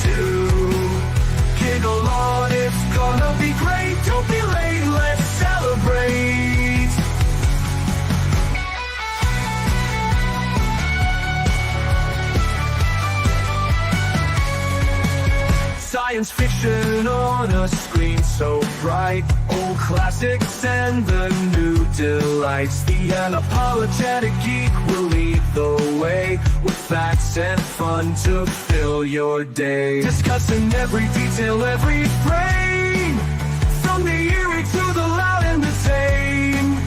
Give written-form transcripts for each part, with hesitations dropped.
do. Giggle on, it's gonna be great. Don't be late, let's celebrate. Science fiction on a screen so bright. Old classics and the new delights. The unapologetic geek will lead the way, with facts and fun to fill your day. Discussing every detail, every frame, from the eerie to the loud and the tame.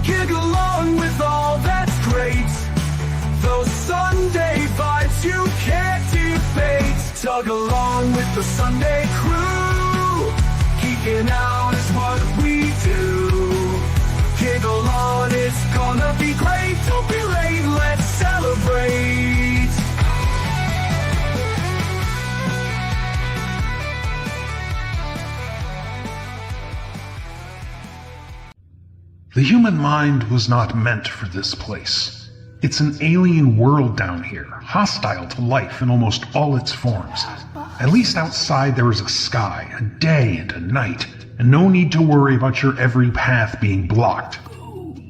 Giggle along with all that's great. Those Sunday vibes you can't debate. Tug along with the Sunday crew. Geeking out is what we do. Giggle on, it's gonna be great. Don't be late, let's celebrate. The human mind was not meant for this place. It's an alien world down here, hostile to life in almost all its forms. At least outside there is a sky, a day and a night, and no need to worry about your every path being blocked.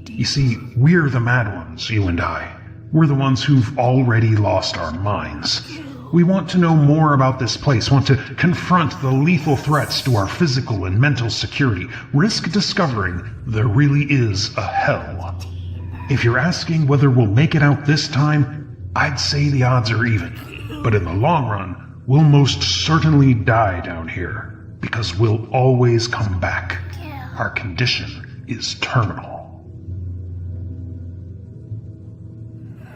You see, we're the mad ones, you and I. We're the ones who've already lost our minds. We want to know more about this place, want to confront the lethal threats to our physical and mental security, risk discovering there really is a hell. If you're asking whether we'll make it out this time, I'd say the odds are even. But in the long run, we'll most certainly die down here, because we'll always come back. Our condition is terminal.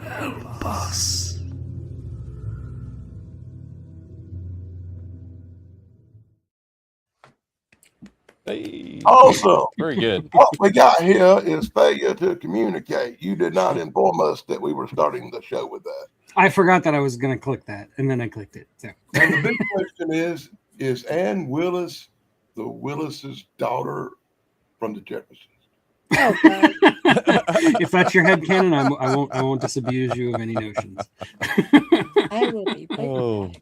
Help us. Hey. Awesome. Very good. What we got here is failure to communicate. You did not inform us that we were starting the show with that. I forgot that I was going to click that, and then I clicked it. So. And the big question is Ann Willis the Willis's daughter from the Jeffersons? Oh, God. If that's your headcanon, I won't disabuse you of any notions. I will be. Oh.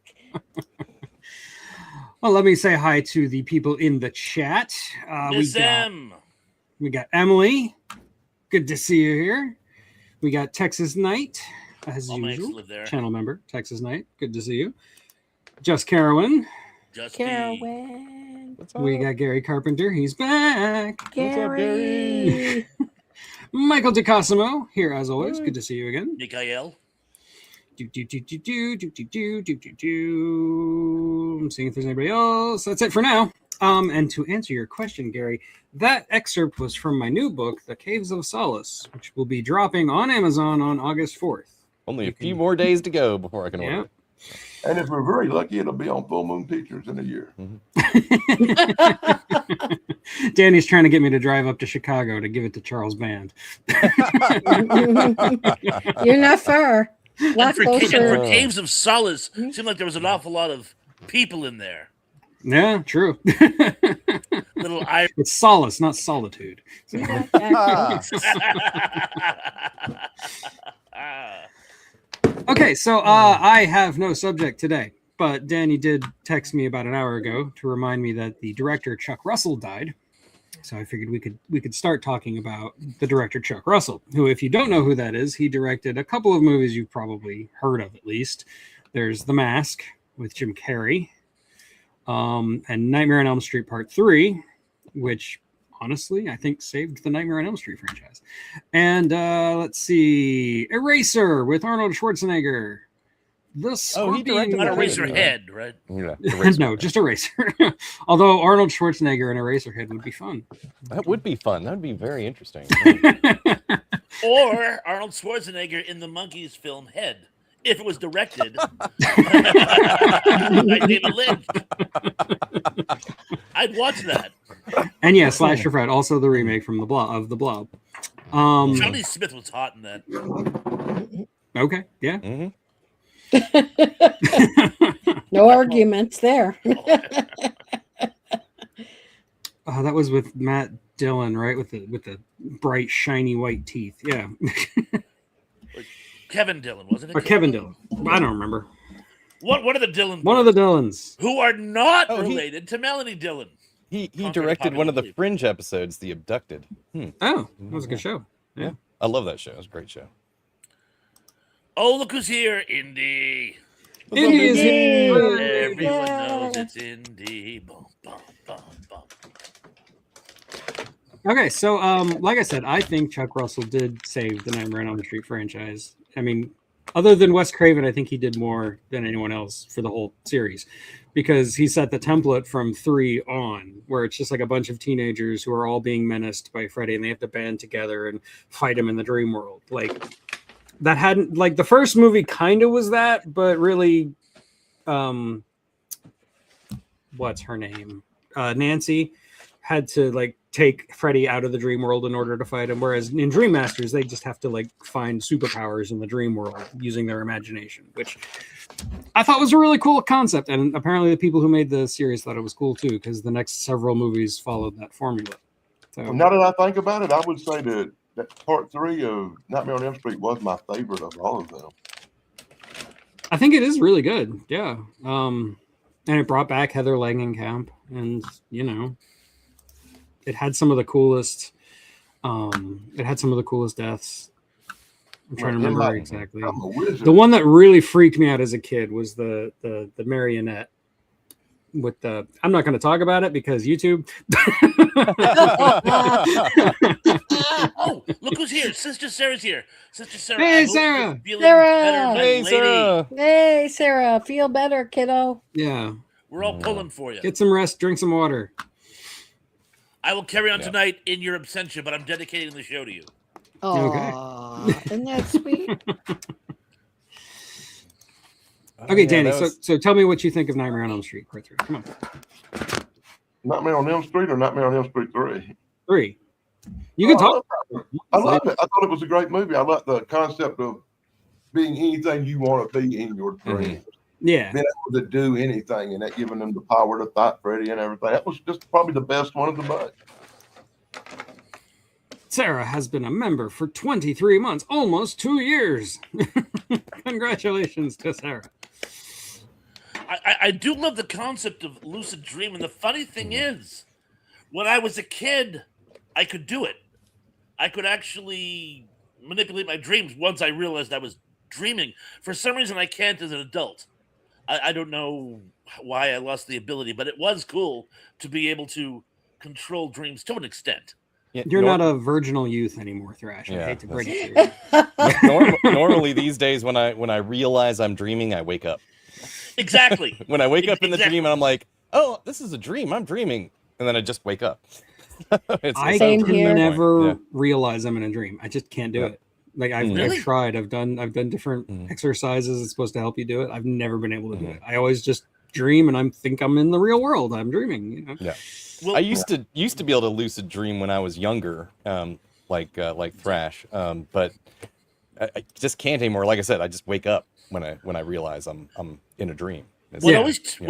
Well, let me say hi to the people in the chat. We got Emily. Good to see you here. We got Texas Knight, as usual. Channel member, Texas Knight. Good to see you. Just Carowin. Carowin. We got Gary Carpenter. He's back. Gary. Michael DeCosimo here as always. Good to see you again. Mikael. I'm seeing if there's anybody else. That's it for now. And to answer your question, Gary, that excerpt was from my new book, The Caves of Solace, which will be dropping on Amazon on August 4th. Only a few more days to go before I can order it. And if we're very lucky, it'll be on Full Moon Pictures in a year. Danny's trying to get me to drive up to Chicago to give it to Charles Band. You're not far. And for Caves of Solace, it seemed like there was an awful lot of people in there. Yeah, true. Little It's solace, not solitude. So. Okay, so I have no subject today, but Danny did text me about an hour ago to remind me that the director Chuck Russell died. So I figured we could start talking about the director Chuck Russell, who, if you don't know who that is, he directed a couple of movies you've probably heard of at least. There's The Mask with Jim Carrey, and Nightmare on Elm Street Part 3, which honestly I think saved the Nightmare on Elm Street franchise. And let's see, Eraser with Arnold Schwarzenegger. He directed Eraserhead, right? Yeah, no, just Eraser. Although Arnold Schwarzenegger and Eraserhead would be fun. That would be fun. That would be very interesting. Or Arnold Schwarzenegger in the Monkees film Head, if it was directed by David Lynch. I'd watch that. And yeah, Slasher Fred, also the remake from the Blob. Johnny Smith was hot in that. Okay, yeah. Mm-hmm. No arguments there. Oh, that was with Matt Dillon, right? With the bright, shiny white teeth. Yeah. Kevin Dillon, wasn't it? Or Kevin Dillon. I don't remember. One of the Dillon One of the brothers, Dylans. who are not Oh, he- related to Melanie Dillon. He Conquer the directed one of the popular belief. Fringe episodes, The Abducted. Oh, that was a good show. Yeah, I love that show. It was a great show. Oh, look who's here, Indy. Indy is here. Everyone knows Yeah. it's Indy. Boom, boom, boom, boom. Okay, so like I said, I think Chuck Russell did save the Nightmare on Elm Street franchise. I mean, other than Wes Craven, I think he did more than anyone else for the whole series, because he set the template from 3 on, where it's just like a bunch of teenagers who are all being menaced by Freddy, and they have to band together and fight him in the dream world. Like that hadn't like the first movie kind of was that, but really, what's her name? Nancy had to like take Freddy out of the dream world in order to fight him. Whereas in Dream Masters, they just have to like find superpowers in the dream world using their imagination, which I thought was a really cool concept. And apparently the people who made the series thought it was cool too, because the next several movies followed that formula. So Well, now that I think about it, I would say that part 3 of Nightmare on Elm Street was my favorite of all of them. I think it is really good. Yeah. And it brought back Heather Langenkamp, and you know, it had some of the coolest deaths. I'm trying to remember exactly. I'm a wizard. The one that really freaked me out as a kid was the marionette with the. I'm not going to talk about it because YouTube. Oh, look who's here. Sister Sarah's here. Sister Sarah. Hey, I hope Sarah. you're feeling Sarah. better, my Hey, lady. Sarah. Hey, Sarah, feel better, kiddo. Yeah, We're all pulling for you. get some rest, drink some water. I will carry on Yeah. tonight in your absentia, but I'm dedicating the show to you. Oh, isn't that sweet? Okay, Yeah, Danny. that was- So tell me what you think of Nightmare on Elm Street Part 3. Come on, Nightmare on Elm Street or Nightmare on Elm Street 3? 3. You can talk. I loved it. I thought it was a great movie. I like the concept of being anything you want to be in your dreams. Yeah. Being able to do anything and that giving them the power to fight Freddy and everything. That was just probably the best one of the bunch. Sarah has been a member for 23 months, almost 2 years. Congratulations to Sarah. I do love the concept of lucid dream, and the funny thing is, when I was a kid, I could do it. I could actually manipulate my dreams once I realized I was dreaming. For some reason, I can't as an adult. I don't know why I lost the ability, but it was cool to be able to control dreams to an extent. Yeah, You're not a virginal youth anymore, Thrash. I Yeah, hate to break it to you. normally these days when I realize I'm dreaming, I wake up. Exactly. When I wake up in the Exactly. dream and I'm like, oh, this is a dream. I'm dreaming, and then I just wake up. I Same can here. never Yeah. realize I'm in a dream. I just can't do Yeah. it. Like I've Really? tried. I've done different exercises. It's supposed to help you do it. I've never been able to do it. I always just dream and I think I'm in the real world. I'm dreaming. You know? Yeah. Well, I used to be able to lucid dream when I was younger, like Thrash, but I just can't anymore. Like I said, I just wake up when I realize I'm in a dream. It's What Yeah.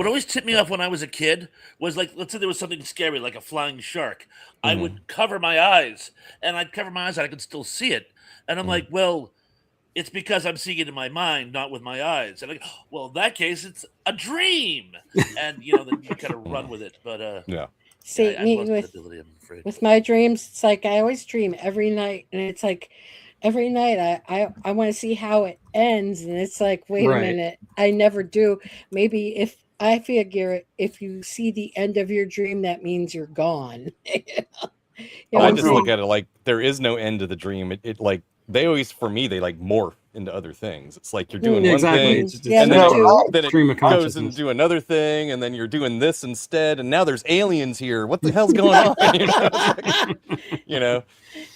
always tipped me off when I was a kid was like, let's say there was something scary, like a flying shark. I would cover my eyes, and I'd cover my eyes, and I could still see it. And I'm like, well, it's because I'm seeing it in my mind, not with my eyes. And well, in that case, it's a dream. And then you kind of run with it. But yeah. See, I me lost that with ability, I'm afraid. with my dreams, it's like I always dream every night, and it's like every night I want to see how it ends, and it's like, wait Right. a minute, I never do. Maybe if I figure if you see the end of your dream, that means you're gone. You know I what just I'm look saying? at it like there is no end to the dream. It like they always for me they like morph into other things. It's like you're doing Yeah, one exactly. thing, It's just Yeah, and me then, too. then it Stream of goes consciousness. and do another thing, and then you're doing this instead, and now there's aliens here. What the hell's going on? you know?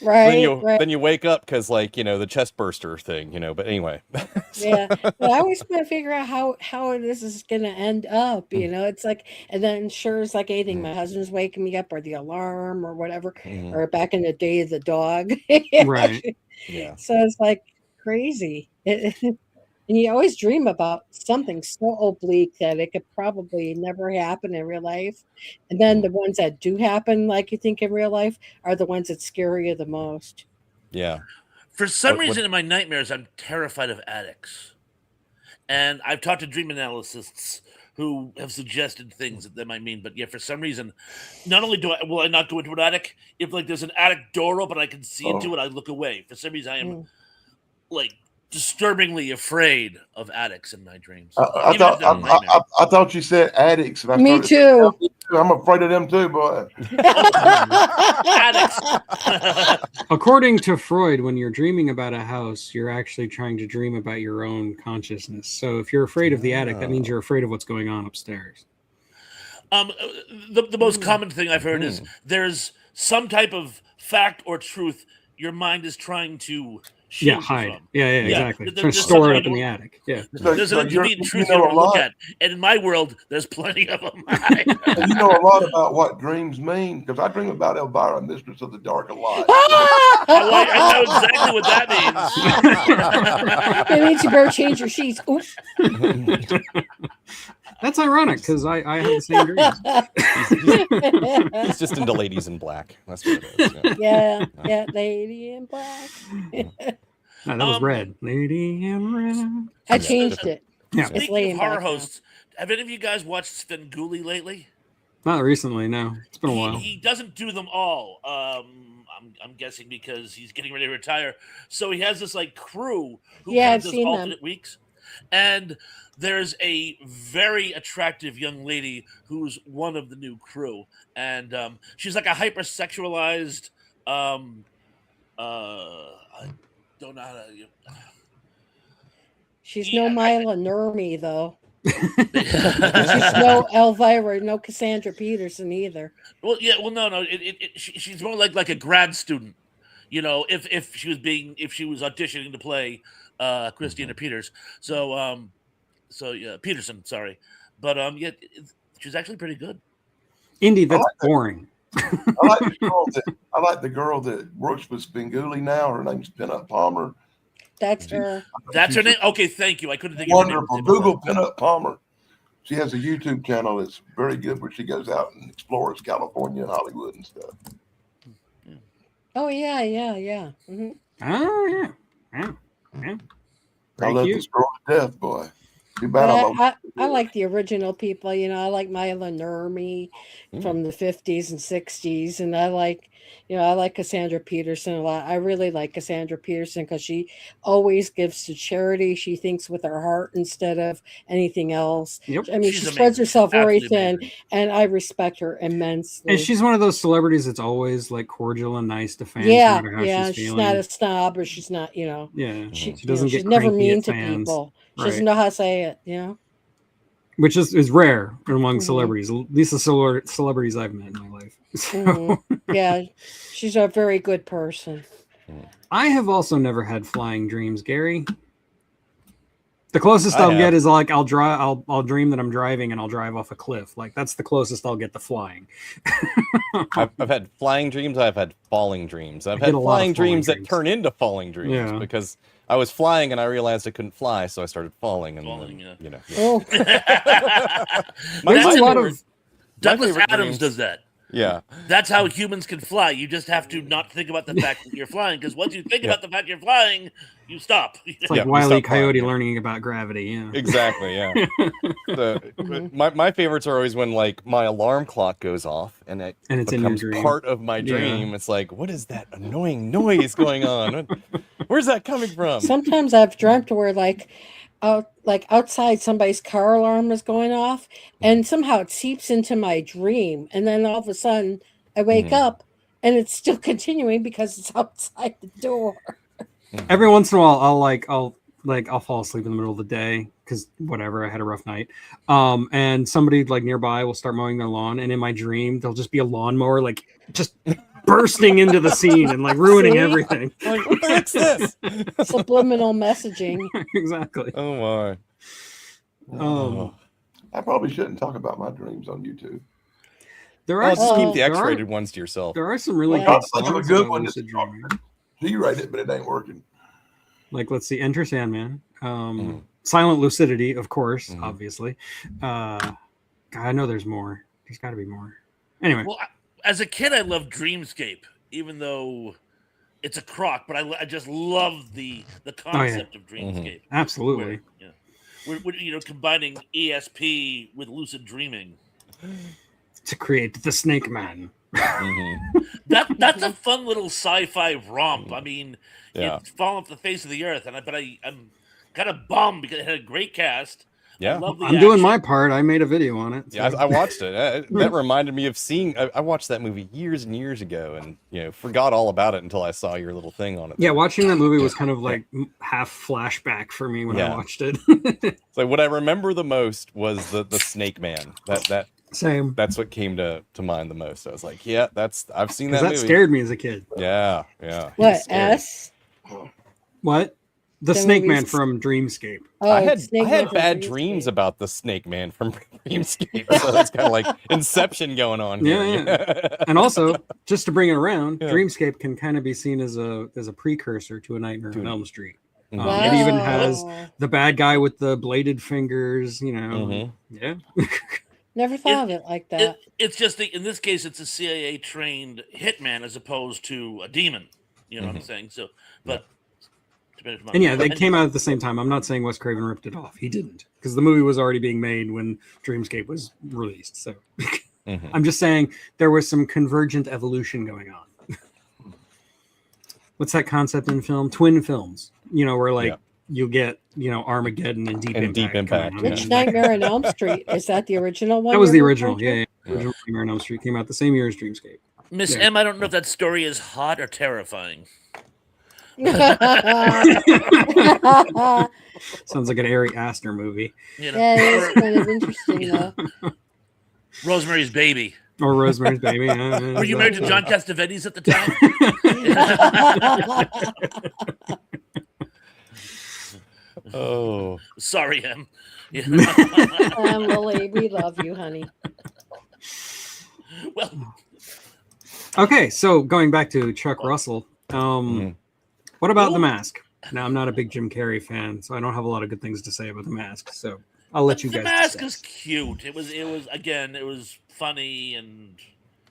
Right, Then you wake up because the chest burster thing. But anyway. yeah. But I always want to figure out how this is going to end up. It's like, and then sure as like anything, my husband's waking me up, or the alarm, or whatever, Mhm. or back in the day, the dog. Right. Yeah. So it's like crazy. And you always dream about something so oblique that it could probably never happen in real life. And then the ones that do happen, like you think in real life, are the ones that scare you the most. Yeah. For some What- reason in my nightmares, I'm terrified of attics. And I've talked to dream analysts who have suggested things that might mean. But yeah, for some reason, not only will I not go into an attic, if like there's an attic door open, I can see into it, I look away. For some reason, I am like disturbingly afraid of attics in my dreams. I thought you said addicts. And I Me started- too. I'm afraid of them too, boy. Attics. According to Freud, when you're dreaming about a house, you're actually trying to dream about your own consciousness. So if you're afraid of the attic, that means you're afraid of what's going on upstairs. The most common thing I've heard is there's some type of fact or truth your mind is trying to shield you hide. from. Yeah, exactly. There- Trying to there's store it something up in the attic. Yeah. There's an intermediate truth you don't look at, and in my world, there's plenty of them. And you know a lot about what dreams mean because I dream about Elvira, Mistress of the Dark, a lot. I know exactly what that means. It means you better change your sheets. Oops. That's ironic because I have the same dreams. He's just into ladies in black. That's what it is. Yeah, lady in black. No, that was red. Lady in red. I changed it. Yeah. It's Speaking laying of horror back now. hosts, have any of you guys watched Svengoolie lately? Not recently, no. It's been a while. He doesn't do them all. I'm guessing because he's getting ready to retire. So he has this like crew who Yeah, I've does seen them. alternate weeks. And there's a very attractive young lady who's one of the new crew, and she's like a hypersexualized. I don't know how to. She's no Mila Nurmi, though. She's no Elvira, no Cassandra Peterson either. Well, yeah, well, no. She's more like a grad student. You know, if she was auditioning to play Christina Peters. So yeah, Peterson. Sorry, but yeah, she's actually pretty good. Indy, that's boring. I like the girl that works with Svengoolie now. Her name's Pinup Palmer. That's her. That's her name. Okay, thank you. I couldn't think of her name. Wonderful. Google Pinup Palmer. She has a YouTube channel that's very good where she goes out and explores California and Hollywood and stuff. Oh yeah. Mm-hmm. Oh, yeah. I Very love cute. this girl to death, boy. Too bad I'm I like the original people. You know, I like Mila Nurmi from the 50s and 60s, and I like Cassandra Peterson a lot. I really like Cassandra Peterson because she always gives to charity. She thinks with her heart instead of anything else. Yep. I mean, She's she spreads amazing. herself very Absolutely thin, amazing. and I respect her immensely. And she's one of those celebrities that's always like cordial and nice to fans. yeah, no matter how yeah. she's She's feeling. not a snob, or she's not, Yeah. she doesn't she's get never cranky mean at to fans. people. She Right. doesn't know how to say it. You Which is rare among Mhm. celebrities, at least the celebrities I've met in my life. So, Mhm. Yeah, she's a very good person. I have also never had flying dreams, Gary. The closest I I'll have. get is like I'll dream that I'm driving and I'll drive off a cliff. Like that's the closest I'll get to flying. I've had flying dreams. I've had falling dreams. I've I had get a lot of flying falling dreams that dreams. turn into falling dreams Yeah. because I was flying and I realized I couldn't fly, so I started falling. And Falling, then, yeah. Oh, There's a lot favorite- of Douglas favorite Adams dreams- does that. yeah. That's how humans can fly. You just have to not think about the fact that you're flying, because once you think Yeah. about the fact you're flying, you stop. it's like Yeah, we Wile E. stopped flying, Coyote yeah. learning about gravity. Yeah. Exactly, yeah. My favorites are always when like my alarm clock goes off and it And it's in your becomes dream. part of my Yeah. dream. It's like, what is that annoying noise going on? Where's that coming from? sometimes I've dreamt where like outside somebody's car alarm is going off, and somehow it seeps into my dream, and then all of a sudden I wake Mhm. up and it's still continuing because it's outside the door. Every once in a while, I'll fall asleep in the middle of the day because whatever, I had a rough night. And somebody like nearby will start mowing their lawn, and in my dream, there'll just be a lawnmower like just bursting into the scene and like ruining See? everything. Like, what the heck's this? Subliminal messaging. Exactly. Oh my. Um, I probably shouldn't talk about my dreams on YouTube. There Well, are just keep the there are- X-rated ones to yourself. There are some really Yeah. good Think of a songs good about one lucid that's- dreaming. G-rate it, but it ain't working. Like, let's see, Enter Sandman, Mhm. Silent Lucidity, of course, Mhm. obviously. God, I know there's more. There's got to be more. Anyway, Well, as a kid, I loved Dreamscape, even though it's a crock. But I just love the concept of Dreamscape. absolutely. Where- yeah. we're combining ESP with lucid dreaming. To create the Snake Man. That's a fun little sci-fi romp. I mean, Yeah. it's fallen off the face of the earth, and I'm kind of bummed because it had a great cast. Yeah. I love the I'm doing action. my part. I made a video on it. Yeah, so- I watched it. That reminded me of seeing. I watched that movie years and years ago, and forgot all about it until I saw your little thing on it. Yeah, watching that movie was kind of like half flashback for me when I Yeah. watched it. So what I remember the most was the Snake Man. Same. That's what came to mind the most. I was like, yeah, I've seen that Because that movie. scared me as a kid. Yeah. He What was scary. S? What? The The Snake Man movie's- from Dreamscape. Oh, I had Snake Man from bad Dreamscape. dreams about the Snake Man from Dreamscape. So that's kind of like Inception going on here. Yeah, And also, just to bring it around, Yeah. Dreamscape can kind of be seen as a precursor to A Nightmare on Elm Street. Mhm. It even has Wow. the bad guy with the bladed fingers. Mhm. Yeah. Never thought of it like that. It's just in this case, it's a CIA trained hitman as opposed to a demon. You know what I'm saying? So, but And yeah, they came out at the same time. I'm not saying Wes Craven ripped it off. He didn't, because the movie was already being made when Dreamscape was released. So Mhm. I'm just saying there was some convergent evolution going on. What's that concept in film? Twin films. Where like Yeah. you get Armageddon and Deep Impact. Deep Impact, coming out. Which Nightmare on Elm Street? Is that the original one? That was the you're original. referring Yeah. to? Original Nightmare on Elm Street came out the same year as Dreamscape. Miss Yeah. M, I don't know if that story is hot or terrifying. Sounds like an Ari Aster movie. You know, Yeah, it's kind of interesting though. Rosemary's Baby. Or Rosemary's Baby. Were you married to John Castavetes at the time? Oh. Sorry, M. Yeah. Lily, we love you, honey. Well, Okay, so going back to Chuck Russell, Mhm. what about The Mask? Now, I'm not a big Jim Carrey fan, so I don't have a lot of good things to say about The Mask. So I'll let you the guys. mask discuss. is cute. It was funny and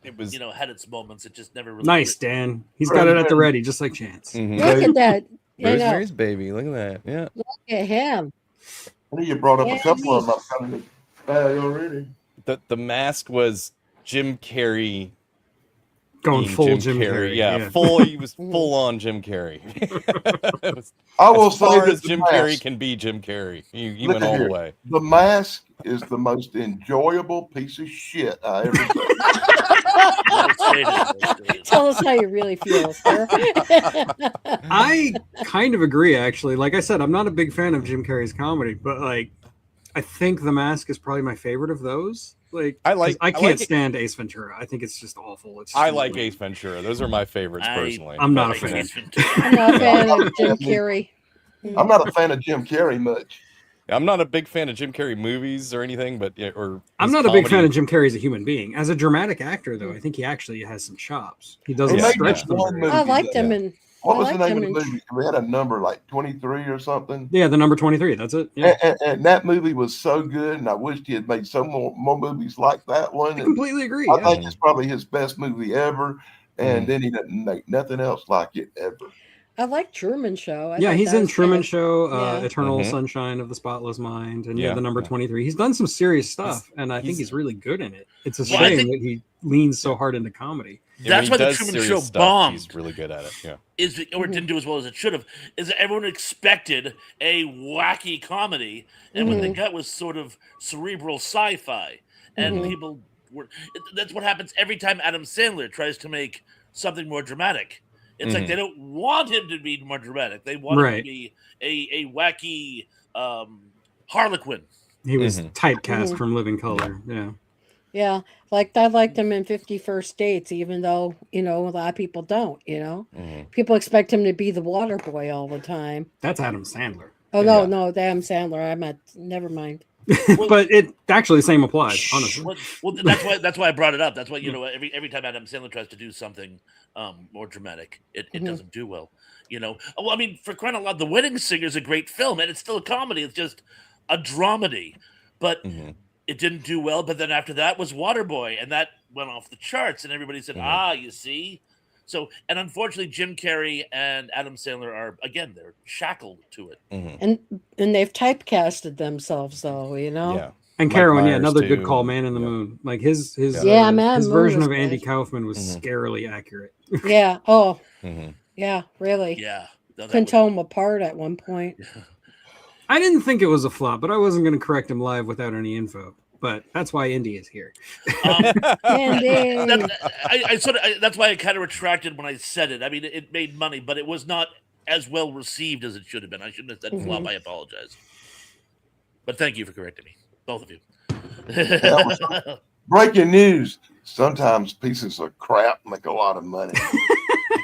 It was. had its moments. It just never really Nice, Dan. He's got it at the ready, just like Chance. Mhm. Look at that. I know. Rosemary's Baby. Look at that. Yeah. Look at him. I know you brought up Yeah, a couple of them. I've got them bad already. The Mask was Jim Carrey. Going being full Jim Carrey. Yeah, full. He was full on Jim Carrey. It was I will as say far that as the Jim mask, Carrey can be Jim Carrey. He Look went at all here. the way. The Mask is the most enjoyable piece of shit I ever seen. Tell us how you really feel, sir. I kind of agree, actually. Like I said, I'm not a big fan of Jim Carrey's comedy, but like, I think The Mask is probably my favorite of those. Like, I like- 'cause I I can't like it- stand Ace Ventura. I think it's just awful. It's just I like annoying. Ace Ventura. Those are my favorites personally. I'm not a Like fan. Ace Ventura. I'm not a fan of Jim Carrey. I'm not a fan of Jim Carrey much. I'm not a big fan of Jim Carrey movies or anything, but I'm his not a big fan comedy- of Jim Carrey as a human being. As a dramatic actor, though, I think he actually has some chops. He doesn't He made stretch this them. one very movie well. I liked him in. What I was the liked name him of the in- movie? We had a number like 23 or something. Yeah, the number 23. That's it. Yeah. And that movie was so good, and I wished he had made some more movies like that one. I And completely agree. I Yeah. think it's probably his best movie ever. And then he doesn't make nothing else like it ever. I like Truman Show. I Yeah, thought he's that in was Truman good. Show, Yeah. Eternal Mhm. Sunshine of the Spotless Mind, and Yeah, the number yeah. 23. He's done some serious stuff, and I think he's- he's really good in it. It's a Well, I shame think- that he leans so hard into comedy. Yeah, when That's he why the does Truman serious Show stuff, bombed. He's really good at it. Yeah. Or it didn't do as well as it should have. Is that everyone expected a wacky comedy, and what they got was sort of cerebral sci-fi, and people were. That's what happens every time Adam Sandler tries to make something more dramatic. It's like they don't want him to be more dramatic. They want him Right. to be a wacky Harlequin. He was Mhm. typecast from Living Color. Yeah. Yeah, like I liked him in 50 First Dates, even though a lot of people don't. People expect him to be the water boy all the time. That's Adam Sandler. Oh Yeah. no, Adam Sandler. I meant never mind. But it actually the same applies, honestly. Well, that's why I brought it up. That's why every time Adam Sandler tries to do something more dramatic, it doesn't do well. Well, I mean, for crying out loud, The Wedding Singer is a great film, and it's still a comedy. It's just a dramedy, but it didn't do well. But then after that was Waterboy, and that went off the charts, and everybody said, "Ah, you see." So, and unfortunately, Jim Carrey and Adam Sandler are again they're shackled to it. And they've typecasted themselves, though. Yeah. And Mike Carolyn, Myers, another good too, call, and- Man in the yeah. Moon. Like his Yeah, Man in his the Moon version was of Andy good. Kaufman was Mhm. scarily accurate. Yeah. Oh, Mhm. yeah. Really. Yeah, no, that Couldn't was- tell them apart at one point. I didn't think it was a flop, but I wasn't going to correct him live without any info. But that's why Indy is here. Andy. That's why I kind of retracted when I said it. I mean, it made money, but it was not as well received as it should have been. I shouldn't have said flop. I apologize. But thank you for correcting me, both of you. Breaking news. Sometimes pieces of crap make a lot of money.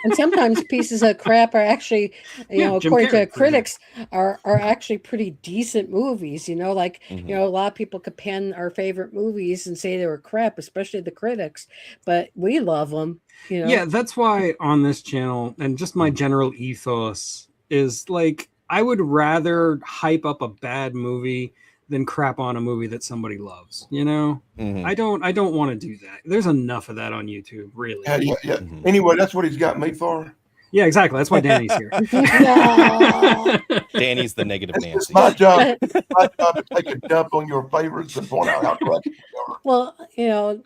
And sometimes pieces of crap are actually, Yeah, Jim according Carrey, to for critics, are actually pretty decent movies. Like Mhm. a lot of people could pen our favorite movies and say they were crap, especially the critics, but we love them. Yeah, that's why on this channel and just my general ethos is like I would rather hype up a bad movie than crap on a movie that somebody loves. Mhm. I don't want to do that. There's enough of that on YouTube, really. Yeah. Mhm. Anyway, that's what he's got me for. Yeah, exactly. That's why Danny's here. No. Danny's the negative It's Nancy. my job. My job to take a dump on your favorites and point out how correct you are. Well,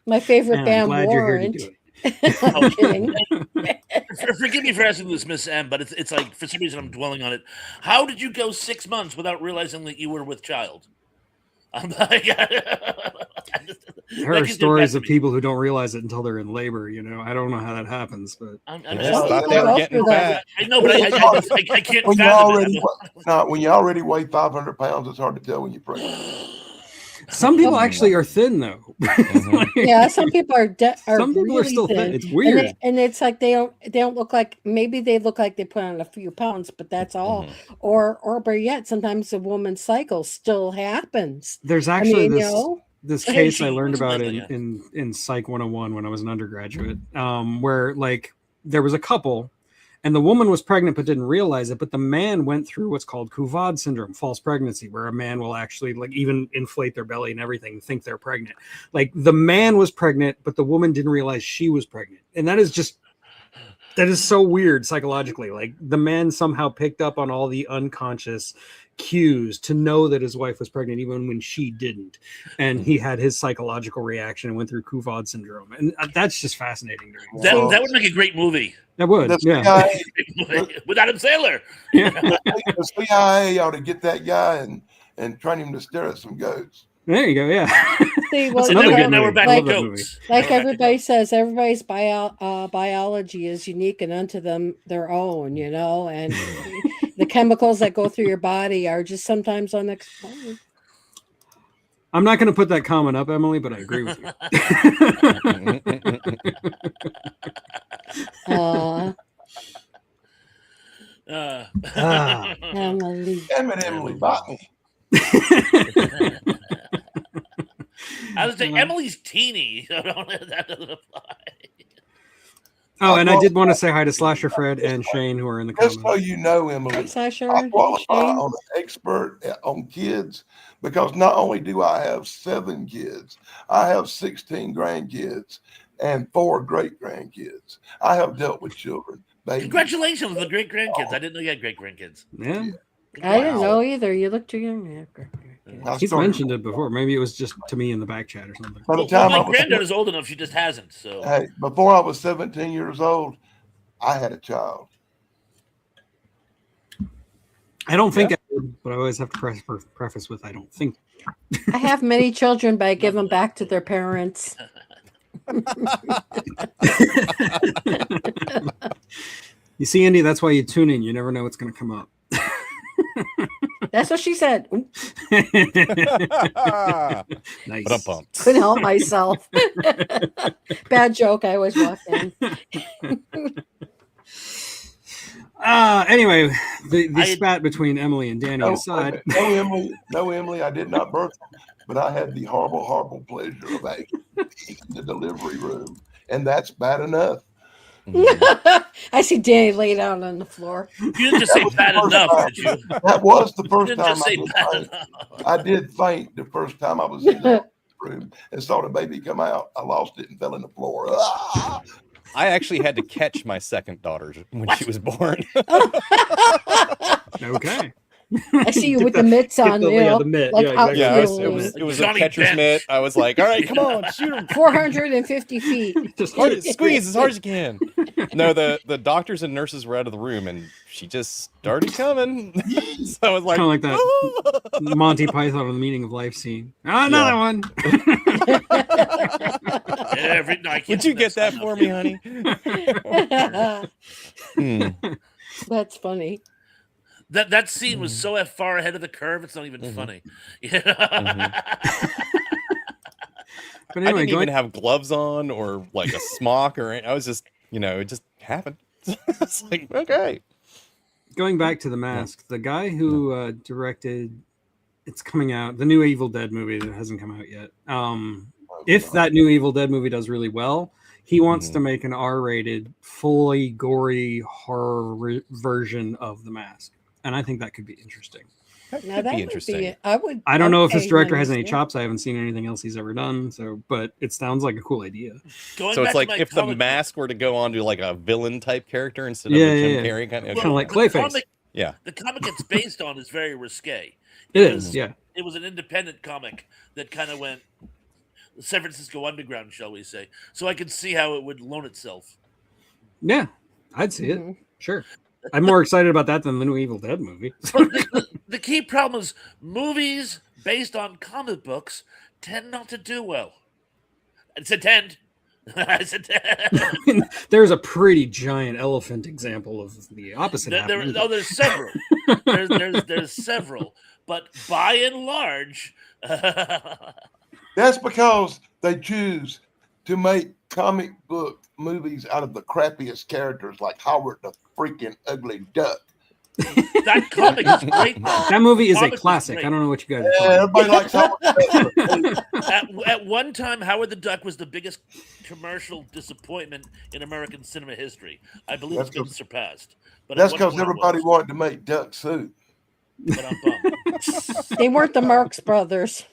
my favorite And I'm band, glad you're here to Warrant. do it. I'm kidding. Forgive me for asking this, Miss M, but it's like for some reason I'm dwelling on it. How did you go 6 months without realizing that you were with child? I'm like, There are stories of people who don't realize it until they're in labor. I don't know how that happens, but I'm I just, just thought they were getting fat. I know, but I can't When you fathom already it. when you already weigh 500 pounds, it's hard to tell when you're pregnant. some people actually are thin though. Mhm. Yeah, some people are Some people are really still thin. thin. It's weird. And it's like they don't look like, maybe they look like they put on a few pounds, but that's all. Mhm. Or better yet, sometimes a woman's cycle still happens. There's I actually mean, this Hey, case I she- learned about something like in Psych 101 when I was an undergraduate, where like there was a couple and the woman was pregnant but didn't realize it, but the man went through what's called Couvade syndrome, false pregnancy, where a man will actually like even inflate their belly and everything and think they're pregnant. Like the man was pregnant, but the woman didn't realize she was pregnant. And that is so weird psychologically. Like the man somehow picked up on all the unconscious cues to know that his wife was pregnant even when she didn't, and he had his psychological reaction and went through Couvade syndrome, and that's just fascinating to me. That would make a great movie That would, The yeah. with Adam Sandler. The CIA ought to get that guy and train him to stare at some goats. There you go, yeah. See, well, That's And another now, good now we're movie. back I to love that movie. goats. like Now we're back to everybody goats. says, everybody's biology is unique and unto them their own, and the chemicals that go through your body are just sometimes unexplained. I'm not going to put that comment up, Emily, but I agree with you. Uh, Ah. Emily. Damn it, Emily Botany. I was saying Emily's teeny. That doesn't apply. Oh, and I did want to say hi to Slasher Fred and Shane who are in the Just so comments. you know, Emily, Sasha, I qualify Shane? on an expert on kids because not only do I have 7 kids, I have 16 grandkids and 4 great grandkids. I have dealt with children. Babies. Congratulations on the great grandkids. I didn't know you had great grandkids. Yeah, I didn't Wow. know either. You look too young. Yeah, I he's started- mentioned it before. Maybe it was just to me in the back chat or something. By the Well, time I my was, granddad is old enough; she just hasn't. So hey, before I was 17 years old, I had a child. I don't think I did, but I always have to preface with I don't think. I have many children, but I give them back to their parents. You see, Andy, that's why you tune in. You never know what's going to come up. That's what she said. Ooh, Nice. Ba-dum-bum. couldn't help myself. Bad joke. I always walk in. Anyway, the I- spat between Emily and Danny No, aside. no, Emily, I did not birth them, but I had the horrible pleasure of being in the delivery room, and that's bad enough. I see Danny laid out on the floor. you didn't just say bad enough, did you? That was the You first didn't time just I say did bad faint. enough. I did faint the first time I was in the room and saw the baby come out. I lost it and fell in the floor. Ah! I actually had to catch my second daughter when she was born. Okay. I see you Get with the mitts get on, the- you yeah, know, the mitt. like Yeah, out exactly. Yeah, fielding. it was a Johnny catcher's Bench. mitt. I was like, all right, come on, shoot him. 450 feet. Just Squeeze as hard as you can. No, the doctors and nurses were out of the room, and she just started coming. So I was like, kind of like that "Ah." Monty Python on the Meaning of Life scene. Another one. Every night. Would you get that for me, honey? Hmm. That's funny. That scene was so far ahead of the curve. It's not even funny. But I anyway, didn't going, even have gloves on or like a smock or I was just, it just happened. It's like, okay. going back to The Mask, the guy who directed, it's coming out, the new Evil Dead movie that hasn't come out yet. If that new Evil Dead movie does really well, he wants to make an R-rated, fully gory horror version of The Mask, and I think that could be interesting. That Now could that be would interesting. be. I would. I don't know if this pay director money has to any see it. chops. I haven't seen anything else he's ever done. So, but it sounds like a cool idea. Going So back it's to like my if the comic book- mask were to go on to like a villain type character instead of Yeah, a Jim yeah, yeah. Carrey kind of. Kinda like the Clayface. comic- Yeah. The comic it's based on is very risque. It is, yeah. It was an independent comic that kind of went the San Francisco Underground, shall we say. So I could see how it would loan itself. Yeah, I'd see it. Mhm. Sure. I'm more excited about that than the new Evil Dead movie. But the key problem is movies based on comic books tend not to do well. I said tend. I said tend. There's a pretty giant elephant example of the opposite. happening. There's several. There's several. But by and large, That's because they choose to make comic book movies out of the crappiest characters like Howard the freaking Ugly Duck. that comic is great. Though. That movie is a Comic was classic. great. I don't know what you guys are Yeah, talking about. everybody likes Howard the Duck. At one time, Howard the Duck was the biggest commercial disappointment in American cinema history. I believe That's it's been 'cause- surpassed. But That's at one because point it everybody was. wanted to make duck soup. But I'm bummed. They weren't the Marx Brothers.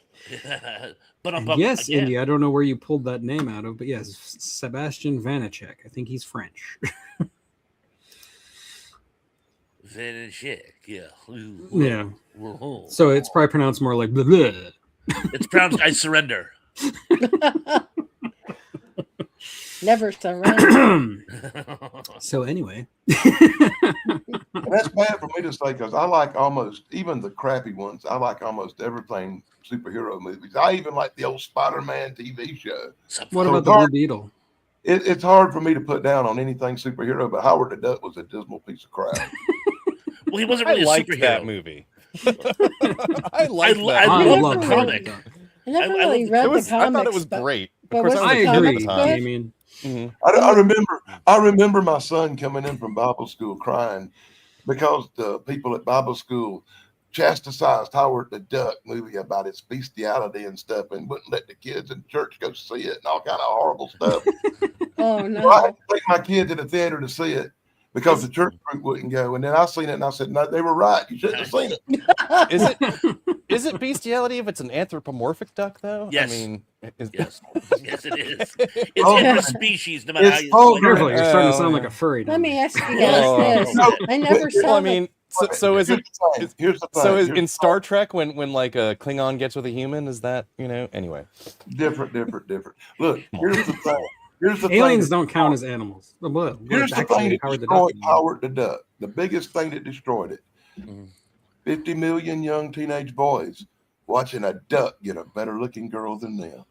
But I'm And bummed yes, again. Indy, I don't know where you pulled that name out of, but yes, Sebastian Vanacek. I think he's French. Vanishek, yeah. Yeah. Ooh. So it's probably pronounced more like blah, blah. It's pronounced I surrender. Never surrender. So anyway, And that's bad for me to say because I like almost, even the crappy ones, I like almost everything superhero movies. I even like the old Spider-Man TV show. what So about the dark- Blue Beetle? It's hard for me to put down on anything superhero, but Howard the Duck was a dismal piece of crap. Well, he wasn't I really a liked superhero. that movie. I liked I that love movie. the the comic. I never I really love- read It was, the comics. I thought it was but- great. Of but course, was I was I the a kid at agree, the comic time. good? Damien. Mhm. I remember my son coming in from Bible school crying because the people at Bible school chastised Howard the Duck movie about its bestiality and stuff and wouldn't let the kids in church go see it and all kind of horrible stuff. Oh So I no! had to take my kid to the theater to see it because the church group wouldn't go. And then I seen it and I said, no, they were right. You shouldn't have seen it. Is it bestiality if it's an anthropomorphic duck though? Yes. I mean, is, Yes, yes, it is. It's Oh, interspecies, no matter how it's you so slice it. Careful, you're starting to Oh, sound yeah. like a furry. Let down me there. ask you guys Oh. this: I never saw. well, I mean, so is it? Here's the thing. So is Here's in Star Trek when like a Klingon gets with a human? Is that anyway? different. Look, here's the thing. Here's the Aliens thing. don't count as animals. Well, Here's the actually, thing that Howard the destroyed Duck. Howard the Duck. The biggest thing that destroyed it. Mhm. 50 million young teenage boys watching a duck get a better looking girl than them.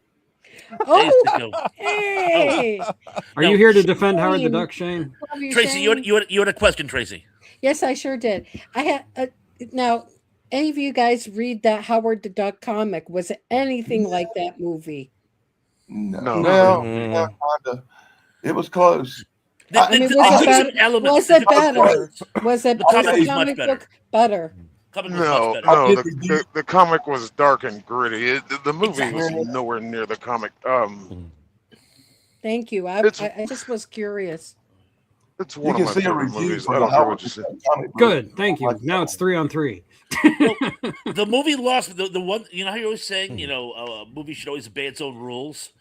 Oh, Days ago. hey! Are No. you here to defend Howard the Shame. Duck, Shane? Love you, Tracy, Shane. you had a question, Tracy. Yes, I sure did. I had now. Any of you guys read that Howard the Duck comic? Was it anything like that movie? No. No. Well, Mm. yeah, kinda. It was close. The, mean, the, was the it decent better- elements- was the it decent better? elements- Was it The comic was the was much comic better. book better? comic was No, much better. no, did the, read- the, the comic was dark and gritty. The movie Exactly. was nowhere near the comic. Thank you. It's- I just was curious. It's You one of can my see a favorite review movies. for I the don't care Howard what you the say. Duck comic book. Good, thank you. Like Now that. it's 3-on-3. The movie lost the one. You know how you're always saying, a movie should always obey its own rules.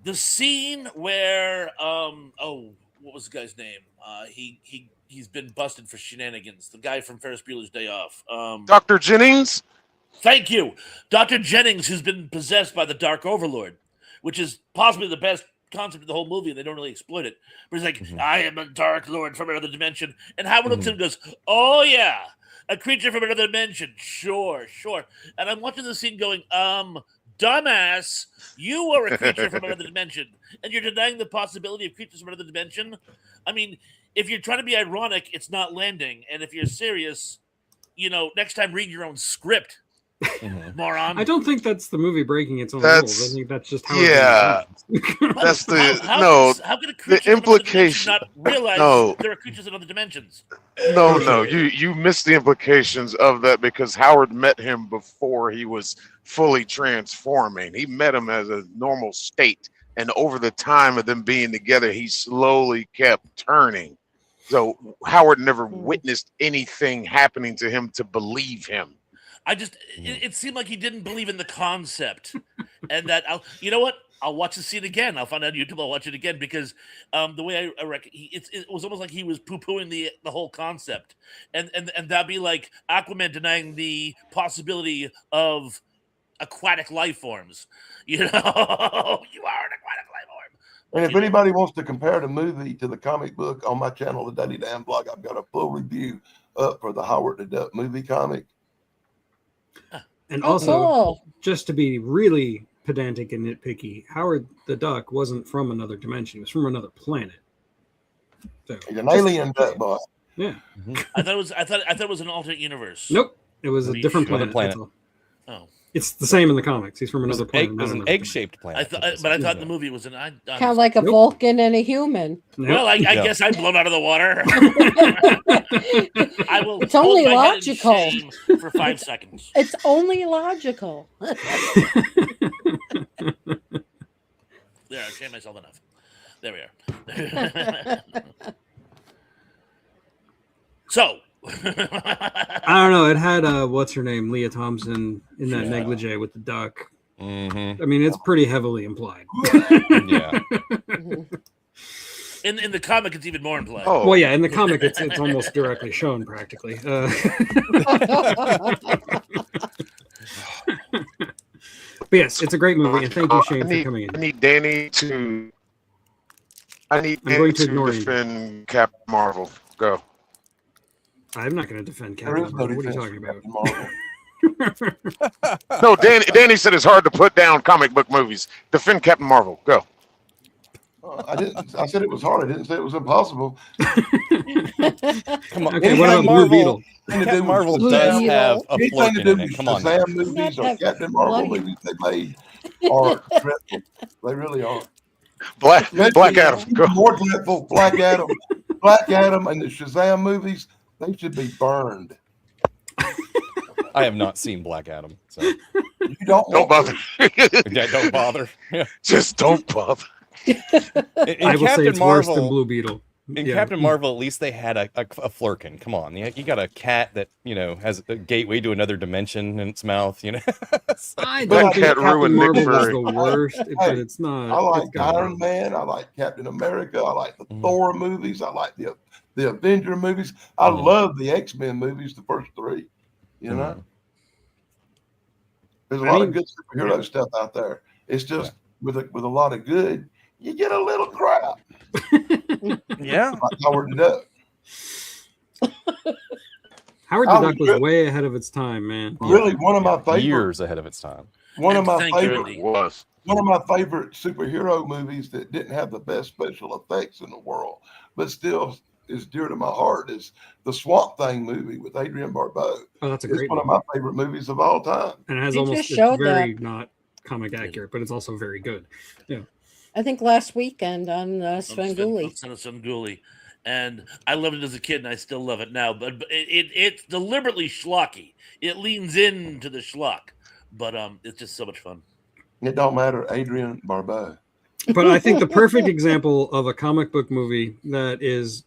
The scene where what was the guy's name? He's been busted for shenanigans. The guy from Ferris Bueller's Day Off. Dr. Jennings? Thank you, Dr. Jennings, who's been possessed by the Dark Overlord, which is possibly the best concept of the whole movie, and they don't really exploit it. But he's like, I am a Dark Lord from another dimension, and Howard looks at him and goes, "Oh yeah, a creature from another dimension. Sure." And I'm watching the scene going, dumbass, you are a creature from another dimension, and you're denying the possibility of creatures from another dimension. I mean, if you're trying to be ironic, it's not landing, and if you're serious, next time read your own script, moron. I don't think that's the movie breaking its own That's- rules. I think that's just how. Yeah. That's How could a creature from another dimension implication- not realize no. there are creatures in other dimensions? No, you missed the implications of that because Howard met him before he was fully transforming. He met him as a normal state, and over the time of them being together, he slowly kept turning. So Howard never witnessed anything happening to him to believe him. I just it seemed like he didn't believe in the concept, and that I'll watch the scene again. I'll find out on YouTube. I'll watch it again because the way I reckon it was almost like he was poo-pooing the whole concept, and that'd be like Aquaman denying the possibility of aquatic life forms. You are an aquatic life form. And if anybody wants to compare the movie to the comic book, on my channel, the Daily Damn Blog, I've got a full review up for the Howard the Duck movie comic. And Oh, also, cool. just to be really pedantic and nitpicky, Howard the Duck wasn't from another dimension. He was from another planet. So, He's an alien duck boy. yeah. I thought it was an alternate universe. Nope. It was a Are you different sure? planet. Planet. That's all. Oh, It's the same in the comics. He's from It was another an, egg, planet. it not was an another egg-shaped planet. but I thought in the movie it was an. Kind of like a Nope. Vulcan and a human. planet. Well, Nope. I Yeah. guess I'm blown out of the water. I will. It's only hold my head in logical. shame for 5 seconds. It's only logical. There, I shamed myself enough. There we are. So, I don't know. It had what's her name, Leah Thompson, in that negligee with the duck. Mm-hmm. I mean, it's pretty heavily implied. Yeah. in the comic, it's even more implied. Oh, Well, yeah, in the comic, it's almost directly shown, practically. But yes, it's a great movie, and thank you, Shane, for coming I in. need Danny to. I need I'm going Danny to to ignore you. defend Captain Marvel. Go. I'm not going to defend There is Captain no Marvel. What are you defense talking for about? Captain Marvel. No, Danny said it's hard to put down comic book movies. Defend Captain Marvel. Go. I didn't. I said it was hard. I didn't say it was impossible. Come on. Okay, Captain what about Blue Marvel? Beetle? Captain Marvel Blue does Beetle. have a Anything to flirt do in with it. Come on. Shazam movies or Not Captain Marvel bloody. movies they made are dreadful. They really are. Black Adam. Go. Even more dreadful. Black Adam. Black Adam and the Shazam movies, they should be burned. I have not seen Black Adam, so You don't Don't want bother. yeah, don't bother. Yeah. Just don't bother. In I will say Captain it's worse than Marvel, Blue Beetle. in Yeah. Captain Marvel, at least they had a flirkin. Come on, you got a cat that has a gateway to another dimension in its mouth. I That don't think cat Captain ruined Nick Marvel was Fury. the worst, but it's not. I like it's got- Iron Man. I like Captain America. I like the Thor movies. I like the Avenger movies. I love the X-Men movies, the first three. You know, there's a lot of good superhero stuff out there. It's just with a lot of good, you get a little crap. Yeah. Like Howard the Duck. Howard I the was Duck was good. way ahead of its time, man. Really, one of my favorite. Years ahead of its time. One of my Thank you, favorite. Andy. Was. One of my favorite superhero movies that didn't have the best special effects in the world, but still is dear to my heart, is the Swamp Thing movie with Adrian Barbeau. Oh, that's a It's great one of one. my favorite movies of all time. And it has You almost just it's showed very not comic accurate, but it's also very good. I think last weekend on Svengoolie. Svengoolie. And I loved it as a kid, and I still love it now. But it's deliberately schlocky. It leans into the schlock, but it's just so much fun. It don't matter, Adrian Barbeau. But I think the perfect example of a comic book movie that is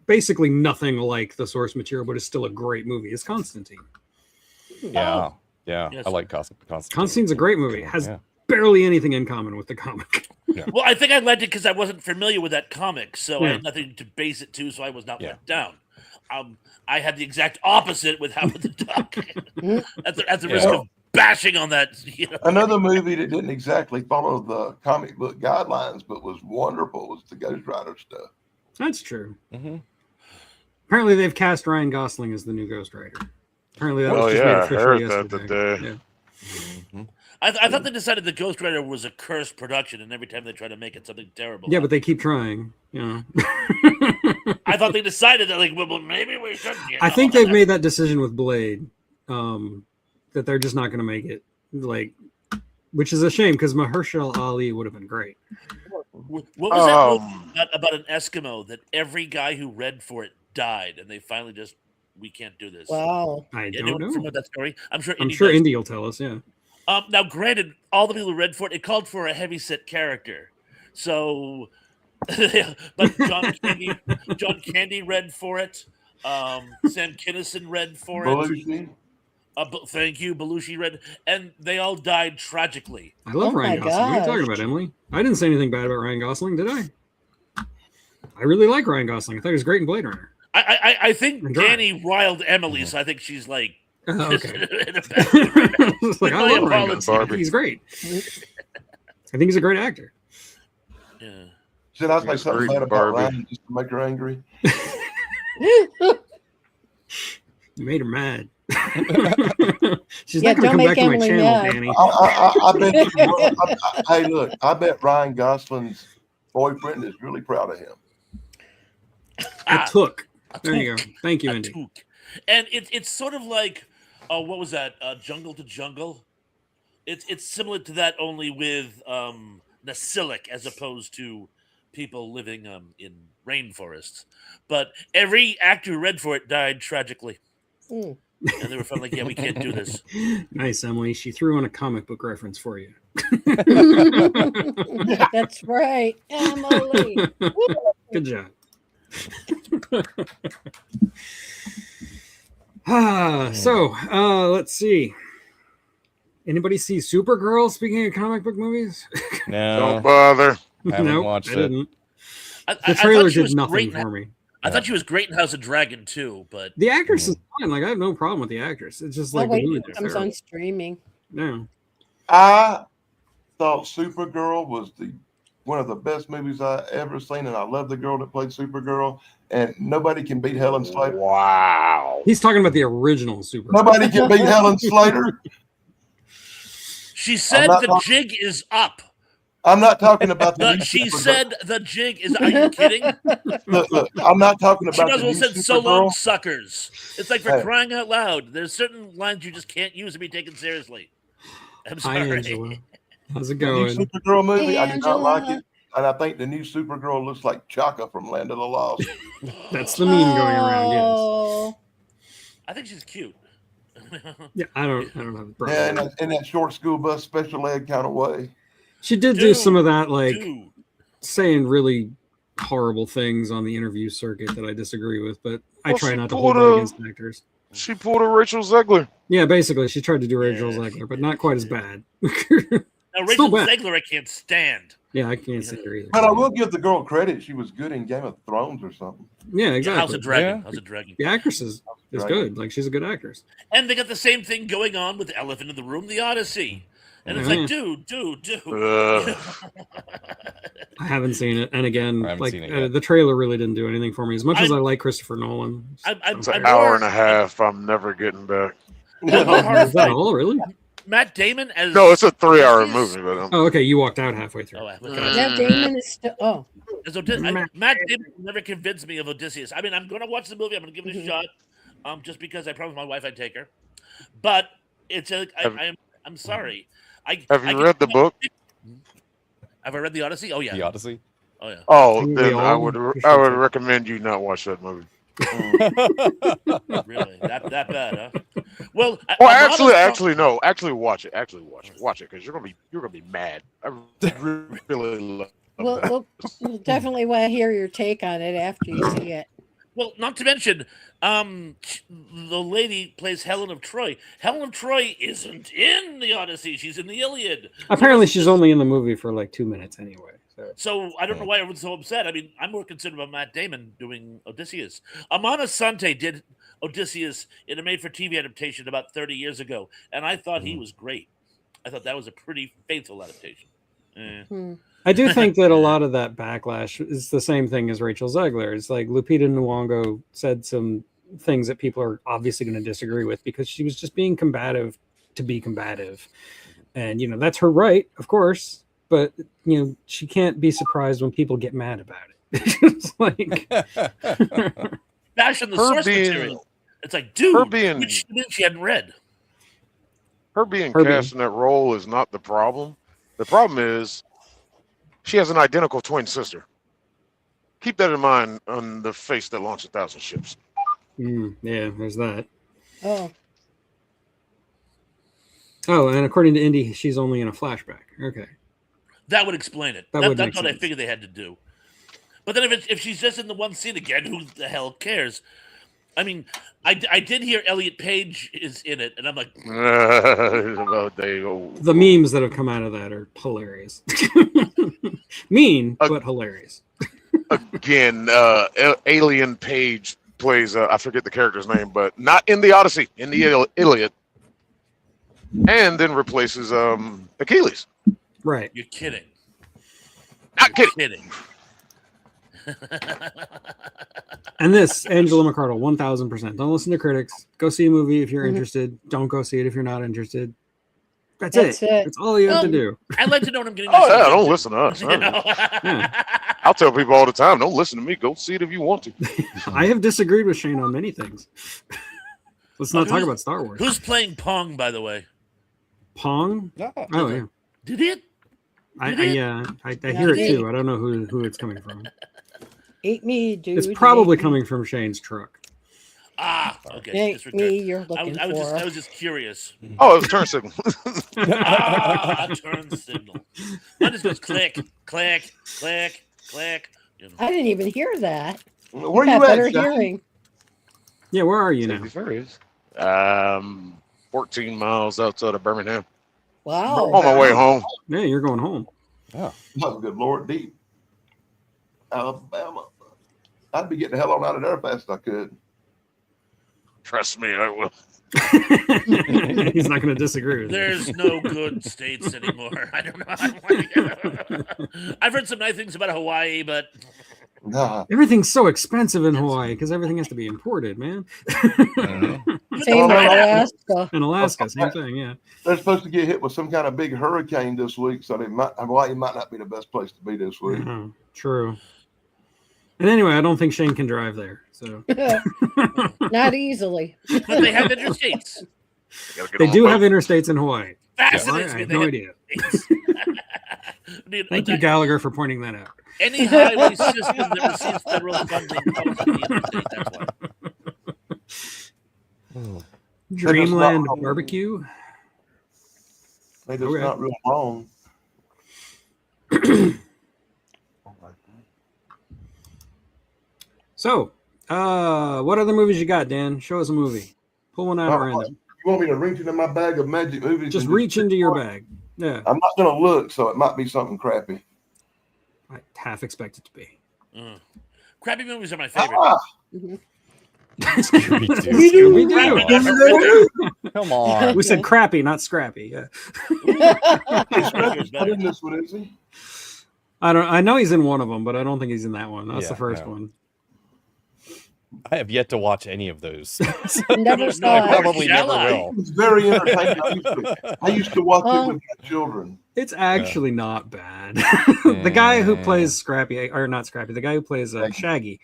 basically nothing like the source material, but is still a great movie is Constantine. Yeah. Yes. I like Constantine. Constantine's a great movie. It has Yeah. barely anything in common with the comic. Well, I think I liked it because I wasn't familiar with that comic, so I Yeah. had nothing to base it to, so I was not Yeah. let down. I had the exact opposite with Howard the Duck. at the risk Yeah. of bashing on that. Another movie that didn't exactly follow the comic book guidelines, but was wonderful, was the Ghost Rider stuff. That's true. Mm-hmm. Apparently, they've cast Ryan Gosling as the new Ghost Rider. Apparently, that Oh was just yeah, made I official heard yesterday. that today. Yeah. Mm-hmm. I thought they decided the Ghost Rider was a cursed production, and every time they try to make it something terrible. Yeah, but they keep trying. You know. I thought they decided that, like, well, maybe we shouldn't. I think they've made that decision with Blade, that they're just not going to make it. Like, which is a shame because Mahershala Ali would have been great. What was that movie Um, about an Eskimo that every guy who read for it died, and they finally just, we can't do this. Wow. I don't Anyone know. remember that story? I'm sure. I'm Indy sure does. Indy will tell us. Yeah. Now, granted, all the people who read for it, it called for a heavyset character. So, but John Candy read for it. Sam Kinison read for it. Belushi. Thank you, Belushi read, and they all died tragically. I love Oh Ryan my Gosling. What are you talking gosh. about, Emily? I didn't say anything bad about Ryan Gosling, did I? I really like Ryan Gosling. I thought he was great in Blade Runner. I think And Drive. Danny riled Emily, so I think she's like, Oh, okay. in a bad It's like, I I love Ryan apologize. Gosling. I think he's great. I think he's a great actor. Yeah. Should I say Yes, something great bad about Barbie. Ryan just to make her angry? You made her mad. She's Yeah, not going to don't come make back to my Emily channel, mad. Danny. I bet you will. Hey, look, I bet Ryan Gosling's boyfriend is really proud of him. I took. There you go. Thank you, A Andy. toque. And it's sort of like, what was that? Jungle to Jungle. It's similar to that, only with Nasilic as opposed to people living in rainforests. But every actor who read for it died tragically, Mm. and they were finally like, "Yeah, we can't do this." Nice, Emily. She threw in a comic book reference for you. That's right, Emily. Good job. Let's see. Anybody see Supergirl? Speaking of comic book movies, No, Don't bother. I haven't Nope, watched I it. didn't. I The thought trailer she was did nothing great in- for me. I thought she was great in House of Dragon too, but The actress is fine. Like I have no problem with the actress. It's just Oh, like wait, the it movie. comes on streaming. No. I thought Supergirl was one of the best movies I ever seen, and I love the girl that played Supergirl. And nobody can beat Helen Slater. Wow. He's talking about the original Supergirl. Nobody can beat Helen Slater. she said not the talking- jig is up. I'm not talking about the new She Supergirl. said the jig is. Are you kidding? Look, I'm not talking She about might as the well new said so long, Supergirl. suckers. It's like for Hey. crying out loud. There's certain lines you just can't use to be taken seriously. I'm Hi, sorry. Angela. How's it The new going? Supergirl movie, I do not like Angela. it. And I think the new Supergirl looks like Chaka from Land of the Lost. That's the meme going around. Yes. Oh, I think she's cute. Yeah, I don't have a problem. Yeah, in that short school bus special ed kind of way. She did do Dude, some of that, like Dude. saying really horrible things on the interview circuit that I disagree with, but I Well, try she not to pulled hold that a- against actors. She pulled a Rachel Zegler. Yeah, basically, she tried to do Rachel Yeah. Zegler, but not quite as bad. Now, Still Rachel bad. Zegler, I can't stand. Yeah, I can't see her either. But I will give the girl credit. She was good in Game of Thrones or something. Yeah, House exactly. of Dragon. Yeah. House of Dragon. The actress is Dragon. good. Like, she's a good actress. And they got the same thing going on with Elephant in the Room, The Odyssey. And it's Yeah. like, dude. I haven't seen it, and again, I haven't like seen it yet. the trailer really didn't do anything for me. As much as I I'm- like Christopher Nolan, I'm It's an more- hour and a half. I'm never getting back. I'm is that horrified. all? Really? Matt Damon as No, it's a 3-hour Odysseus? movie, but Oh, okay. You walked out halfway through. Oh, Matt Damon is still. Oh, Matt Damon never convinced me of Odysseus. I mean, I'm going to watch the movie. I'm going to give it a shot, just because I promised my wife I'd take her. But it's I'm sorry. have you read the book? Have I read the Odyssey? Oh yeah. The Odyssey. Oh yeah. Oh, We then all I would appreciate it. recommend you not watch that movie. Really? That bad, huh? Well, Well, I'm not as- actually, no. Actually, watch it. Watch it, because you're gonna be mad. I really love that. we'll definitely want to hear your take on it after you see it. Well, not to mention, the lady plays Helen of Troy. Helen of Troy isn't in the Odyssey. She's in the Iliad. Apparently, she's only in the movie for like 2 minutes anyway. So I don't know why everyone's so upset. I mean, I'm more concerned about Matt Damon doing Odysseus. Amon Asante did Odysseus in a made-for-TV adaptation about 30 years ago, and I thought he was great. I thought that was a pretty faithful adaptation. I do think that a lot of that backlash is the same thing as Rachel Zegler. It's like Lupita Nyong'o said some things that people are obviously going to disagree with because she was just being combative to be combative. And, you know, that's her right, of course. But, you know, she can't be surprised when people get mad about it. It's like fashion the Her source being- material. It's like, dude, her being- which she hadn't read. Her being Her cast in that role is not the problem. The problem is she has an identical twin sister. Keep that in mind on the face that launched 1,000 ships. yeah, there's that. Oh, Oh, and according to Indy, she's only in a flashback. Okay. That would explain it. That would That's make what I sense. figured they had to do. But then if she's just in the one scene again, who the hell cares? I mean, I did hear Elliot Page is in it, and I'm like, There you go. The memes that have come out of that are hilarious. Mean, but hilarious. Again, Alien Page plays, I forget the character's name, but not in the Odyssey, in the Iliad. And then replaces Achilles. Right. you're kidding. Not kidding. Kidding. And this, Angela McArdle, 1000%. Don't listen to critics. Go see a movie if you're Mhm. interested. Don't go see it if you're not interested. That's That's it. it. That's all you have to Well, do. I'd like to know what I'm getting. Oh, myself yeah, don't into. listen to us. You know? I'll tell people all the time, don't listen to me. Go see it if you want to. I have disagreed with Shane on many things. Let's not talk who's- about Star Wars. Who's playing Pong, by the way? Pong? Oh, yeah. Did it? I Did it? hear it Yeah. too. I don't know who it's coming from. eat me, dude. It's probably eat me. coming from Shane's truck. Ah, okay. Eat Disregard. me, you're looking I for. was just curious. Oh, it was turn signal. Ah, turn signal. Mine just goes click, click, click, click. You know. I didn't even hear that. Where I you have at, better Shane? hearing. Yeah, where are you now? Safety Ferries. 14 miles outside of Birmingham. Wow. On my way home. Yeah, you're going home. Oh, good Lord, deep. Alabama. I'd be getting the hell on out of there fast as I could. Trust me, I will. He's not going to disagree with you. There's no good states anymore. I don't know. I've heard some nice things about Hawaii, but Nah. Everything's so expensive in Hawaii because everything has to be imported, man. Same with Alaska. In Alaska, same thing, yeah. They're supposed to get hit with some kind of big hurricane this week, so Hawaii might not be the best place to be this week. True. And anyway, I don't think Shane can drive there. So Not easily. but they have interstates. Gotta get they on do the have boat. interstates in Hawaii. Why? Fascinates I me. have They no have idea. Dude, Thank you, Gallagher, for pointing that out. Any highway system that receives federal funding comes from the interstate. That's why. Dreamland not- Barbecue. Maybe it's Okay. not real long. So, what other movies you got, Dan? Show us a movie. Pull one out at random. You want me to reach into my bag of magic movies? Just and reach into your bag. Yeah, I'm not going to look, so it might be something crappy. I half expect it to be. Crappy movies are my favorite. Ah, Scooby-Doo. We do. Come on. We said crappy, not scrappy. Yeah. Scrappy's not in this one, is he? I know he's in one of them, but I don't think he's in that one. That's Yeah, the first no. one. I have yet to watch any of those. Never No, saw I it. Probably Shall never I? will. It's very entertaining. I used to watch Oh. it with my children. It's actually not bad. The guy who plays Scrappy, or not Scrappy, the guy who plays Shaggy.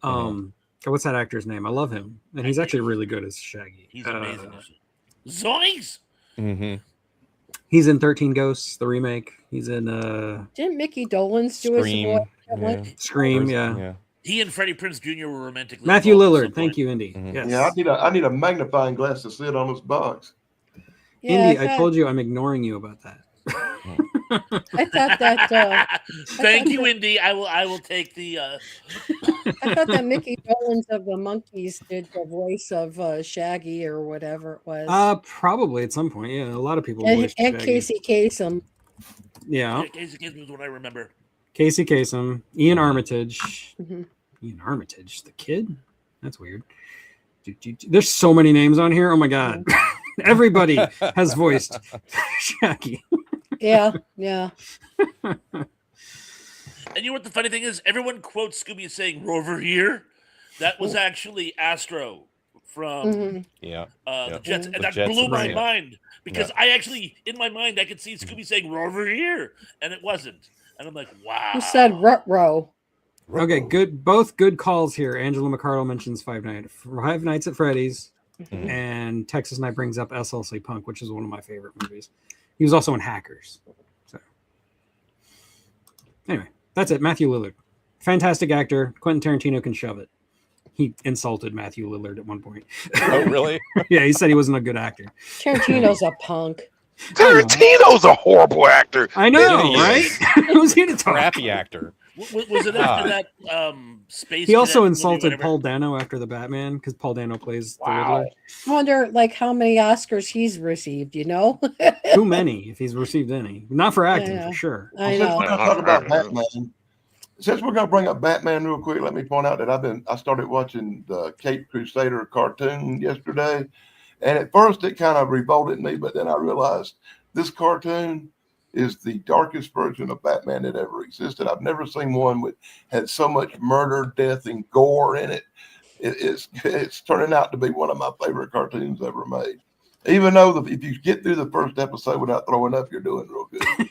What's that actor's name? I love him, and he's actually really good as Shaggy. He's amazing. Zoinks! Mm-hmm. He's in 13 Ghosts, the remake. He's in Didn't Mickey Dolenz do his Scream. voice? That one? Scream. Yeah. He and Freddie Prinze Jr. were romantically Matthew involved at Lillard. some Thank point. you, Indy. Mhm. Yes. Yeah, I need a magnifying glass to sit on this box. Indy, Yeah, I told you I'm ignoring you about that. I thought that Thank you, Indy. I will take the. I thought that Mickey Dolenz of the Monkees did the voice of Shaggy or whatever it was. Probably at some point. Yeah, a lot of people. and voiced and Shaggy. Casey Kasem. Yeah, Casey Kasem is what I remember. Casey Kasem, Ian Armitage. Mhm. Ian Armitage, the kid? That's weird. There's so many names on here. Oh my god. Everybody has voiced Shaggy. Yeah, yeah. And you know what the funny thing is? Everyone quotes Scooby as saying "Rover here." That was actually Astro from Mhm. Yeah. the Jets, and The that Jets, blew my right. mind because I actually, in my mind, I could see Scooby saying "Rover here," and it wasn't. And I'm like, wow. Who said Rutro? Okay, good. Both good calls here. Angela McCardle mentions Five Nights at Freddy's, Mhm. and Texas Night brings up SLC Punk, which is one of my favorite movies. He was also in Hackers. So, anyway, that's it. Matthew Lillard, fantastic actor. Quentin Tarantino can shove it. He insulted Matthew Lillard at one point. Oh, really? Yeah, he said he wasn't a good actor. Tarantino's a punk. Tarantino's a horrible actor. I know, Yeah, he right? Who's he to talk? Crappy actor. Was it after that space? He also Cadet movie, insulted whatever? Paul Dano after the Batman because Paul Dano plays the Wow. Riddler. I wonder, like, how many Oscars he's received. You know? Too many, if he's received any. Not for acting, Yeah. for sure. I Since know. we're going to talk about Batman, since we're going to bring up Batman real quick, let me point out that I started watching the Cape Crusader cartoon yesterday, and at first it kind of revolted me, but then I realized this cartoon is the darkest version of Batman that ever existed. I've never seen one with had so much murder, death, and gore in it. It's turning out to be one of my favorite cartoons ever made. Even though if you get through the first episode without throwing up, you're doing real good.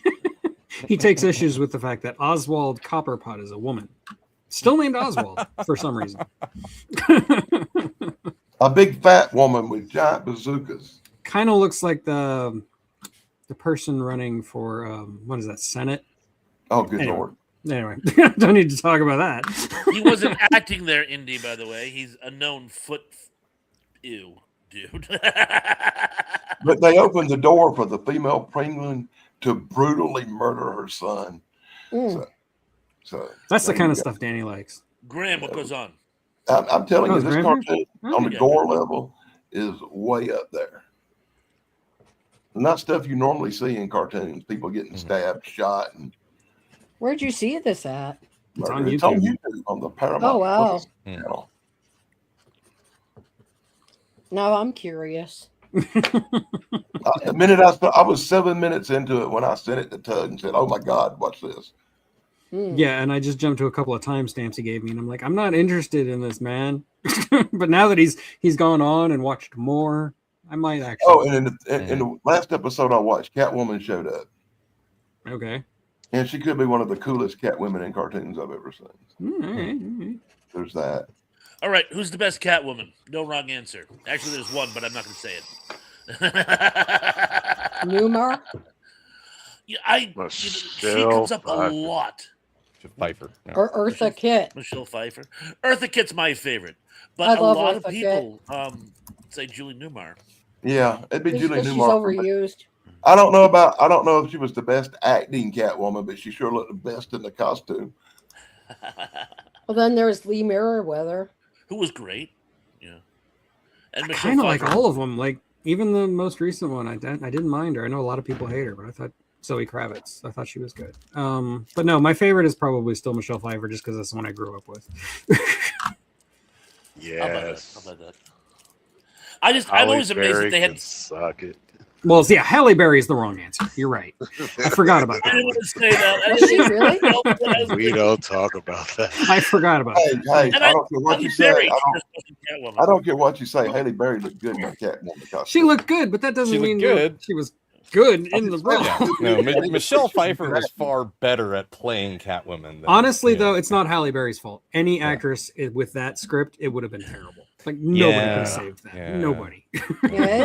He takes issues with the fact that Oswald Copperpot is a woman. Still named Oswald for some reason. A big fat woman with giant bazookas. Kind of looks like the person running for what is that, Senate? Oh, good Anyway. Lord. Anyway, don't need to talk about that. He wasn't acting there, Indy. By the way, he's a known foot. Ew, dude. But they opened the door for the female penguin to brutally murder her son. Mm. So That's the there kind you of go. stuff Danny likes. Graham, what goes on? I'm telling Oh, you, this Graham? cartoon on the Yeah. gore level is way up there. Not stuff you normally see in cartoons. People getting stabbed, shot, and Where'd you see this at? It's on murdered. It's on YouTube. YouTube on the Paramount Oh, wow. Plus channel. Now I'm curious. The minute I was 7 minutes into it when I sent it to Tug and said, "Oh my God, watch this." Mm. Yeah, and I just jumped to a couple of timestamps he gave me, and I'm like, I'm not interested in this, man. But now that he's gone on and watched more, I might actually. Oh, and in the last episode I watched, Catwoman showed up, Okay. and she could be one of the coolest Catwomen in cartoons I've ever seen. All right. There's that. All right, who's the best Catwoman? No wrong answer. Actually, there's one, but I'm not going to say it. Newmar? Yeah, she Michelle comes up a Pfeiffer. lot. Pfeiffer. Yeah. Or Eartha Kitt? Michelle Pfeiffer. Eartha Kitt's my favorite, I but a love lot of Eartha people say Julie Newmar. Yeah, it'd be Julie She's Newmar. for me. overused. I don't know if she was the best acting Catwoman, but she sure looked the best in the costume. Well, then there's Lee Merriweather. Who was great. Yeah. And I Michelle kind of like Pfeiffer. all of them. Like even the most recent one, I didn't mind her. I know a lot of people hate her, but I thought Zoe Kravitz. I thought she was good. But no, my favorite is probably still Michelle Pfeiffer, just because that's the one I grew up with. Yes. How about that? I'm Halle always amazed that Berry they had. can suck it. Well, yeah, Halle Berry is the wrong answer. You're right. I forgot about I that. didn't want to say that. Was she really? We don't talk about that. I forgot about Hey, that. hey, And I don't care what Halle you say. Berry I is just Catwoman. don't care what you say. Haley Berry looked good in the Catwoman costume. She looked good, but that doesn't She looked mean good. that she was good in the just role. saying. No, Michelle Pfeiffer was far better at playing Catwoman. Than, Honestly, you know. though, it's not Halle Berry's fault. Any actress with that script, it would have been terrible. Like nobody could Yeah, have saved that. yeah. Nobody. Yeah,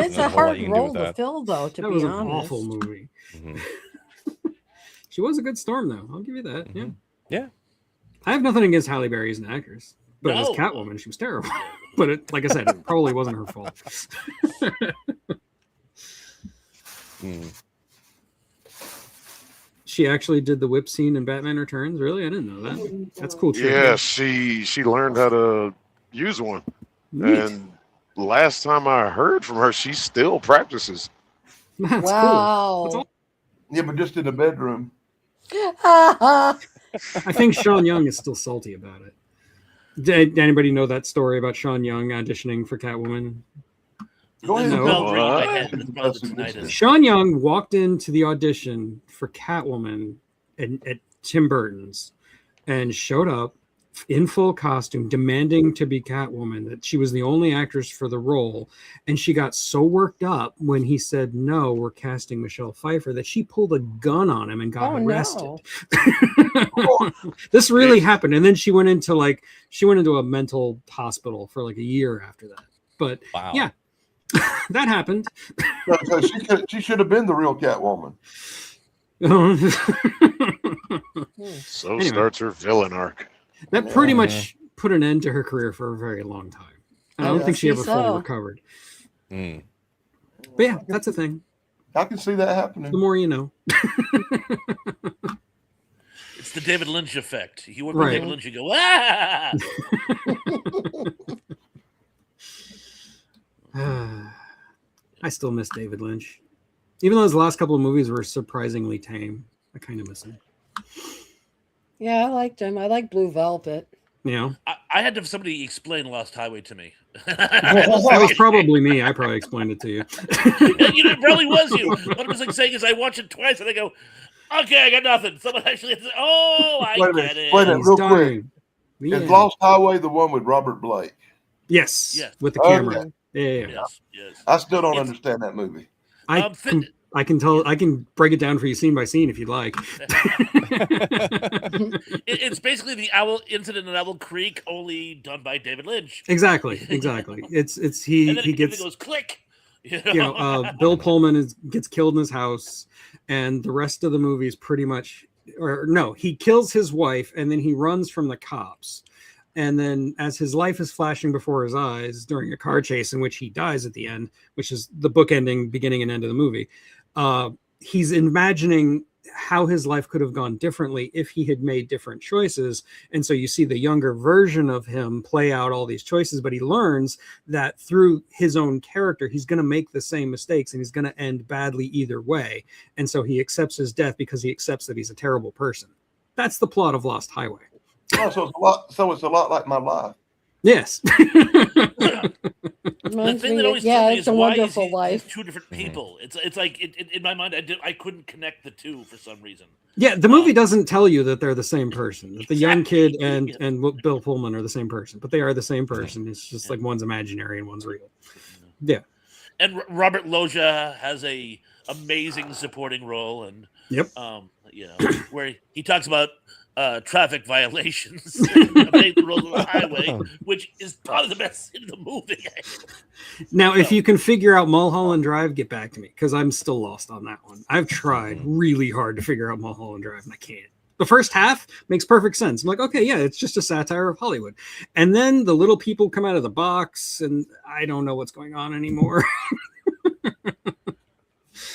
it's a Not whole lot hard you can do role with to that. fill, though, to That be was an honest. awful movie. Mhm. She was a good Storm, though. I'll give you that. Yeah. Yeah. I have nothing against Halle Berry as an actress, but as No. Catwoman, she was terrible. But like I said, it probably wasn't her fault. Mm. She actually did the whip scene in Batman Returns. Really, I didn't know that. That's cool. trivia. Yeah, she learned how to use one. Neat. And last time I heard from her, she still practices. That's Wow. cool. Yeah, but just in the bedroom. I think Sean Young is still salty about it. Did anybody know that story about Sean Young auditioning for Catwoman? Go ahead. No. Bell ringing in my What? head. It's probably the tinnitus. Sean Young walked into the audition for Catwoman at Tim Burton's and showed up in full costume, demanding to be Catwoman, that she was the only actress for the role. And she got so worked up when he said, no, we're casting Michelle Pfeiffer, that she pulled a gun on him and got Oh, arrested. no. This really happened. And then she went into a mental hospital for like a year after that. But Wow. yeah, that happened. So she should have been the real Catwoman. So Anyway. starts her villain arc. That pretty much put an end to her career for a very long time. I don't I think she see ever fully so. recovered. Mm. But yeah, that's a thing. I can see that happening. The more you know. It's the David Lynch effect. You work Right. with David Lynch, you go, ah! I still miss David Lynch. Even though his last couple of movies were surprisingly tame, I kind of miss him. Yeah, I liked him. I like Blue Velvet. You know, I had to have somebody explain Lost Highway to me. that was probably me. I probably explained it to you. It probably was you. What I was like saying is I watch it twice and I go, okay, I got nothing. Someone actually has to, oh, I Wait a get minute, it. wait a minute. He's Real quick. dying. The Is end. Lost Highway the one with Robert Blake? Yes, Yes. with the Okay. camera. Yeah. Yes, yes. I still don't It's- understand that movie. I can tell. I can break it down for you scene by scene if you'd like. It's basically the Owl Incident at Owl Creek, only done by David Lynch. Exactly. It's he And then he gets goes click. Bill Pullman gets killed in his house, and the rest of the movie is pretty much, or no, he kills his wife and then he runs from the cops. And then as his life is flashing before his eyes during a car chase in which he dies at the end, which is the book ending, beginning and end of the movie, he's imagining how his life could have gone differently if he had made different choices. And so you see the younger version of him play out all these choices, but he learns that through his own character, he's going to make the same mistakes and he's going to end badly either way. And so he accepts his death because he accepts that he's a terrible person. That's the plot of Lost Highway. Oh, so it's a lot like my life. Yes. The Reminds thing me- that always yeah, struck me it's is a why wonderful he's life. two different people. It's like in my mind I couldn't connect the two for some reason. Yeah, the movie doesn't tell you that they're the same person. That the young kid Exactly. and Bill Pullman are the same person, but they are the same person. It's just like one's imaginary and one's real. Yeah. And Robert Loggia has a amazing supporting role, and Yep. where he talks about traffic violations, obeying the rules of the highway, which is probably the best scene in the movie. Now, if you can figure out Mulholland Drive, get back to me because I'm still lost on that one. I've tried really hard to figure out Mulholland Drive and I can't. The first half makes perfect sense. I'm like, okay, yeah, it's just a satire of Hollywood. And then the little people come out of the box and I don't know what's going on anymore.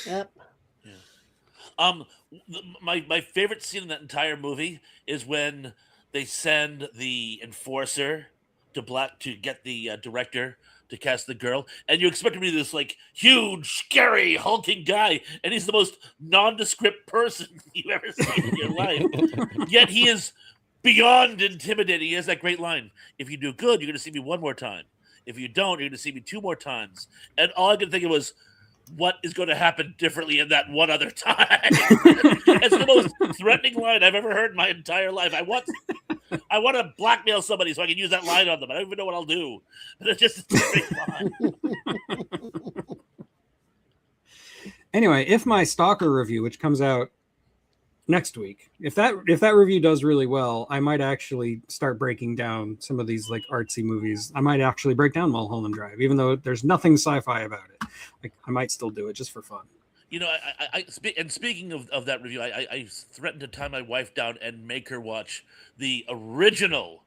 Yep. My favorite scene in that entire movie is when they send the enforcer to get the director to cast the girl, and you expect him to be this like huge, scary, hulking guy, and he's the most nondescript person you've ever seen in your life. Yet he is beyond intimidating. He has that great line: "If you do good, you're going to see me one more time. If you don't, you're going to see me two more times." And all I could think of was, what is going to happen differently in that one other time? It's the most threatening line I've ever heard in my entire life. I want to blackmail somebody so I can use that line on them. I don't even know what I'll do. But it's just a great line. Anyway, if my Stalker review, which comes out next week, if that review does really well, I might actually start breaking down some of these like artsy movies. I might actually break down Mulholland Drive, even though there's nothing sci-fi about it. Like, I might still do it just for fun. And speaking of that review, I threatened to tie my wife down and make her watch the original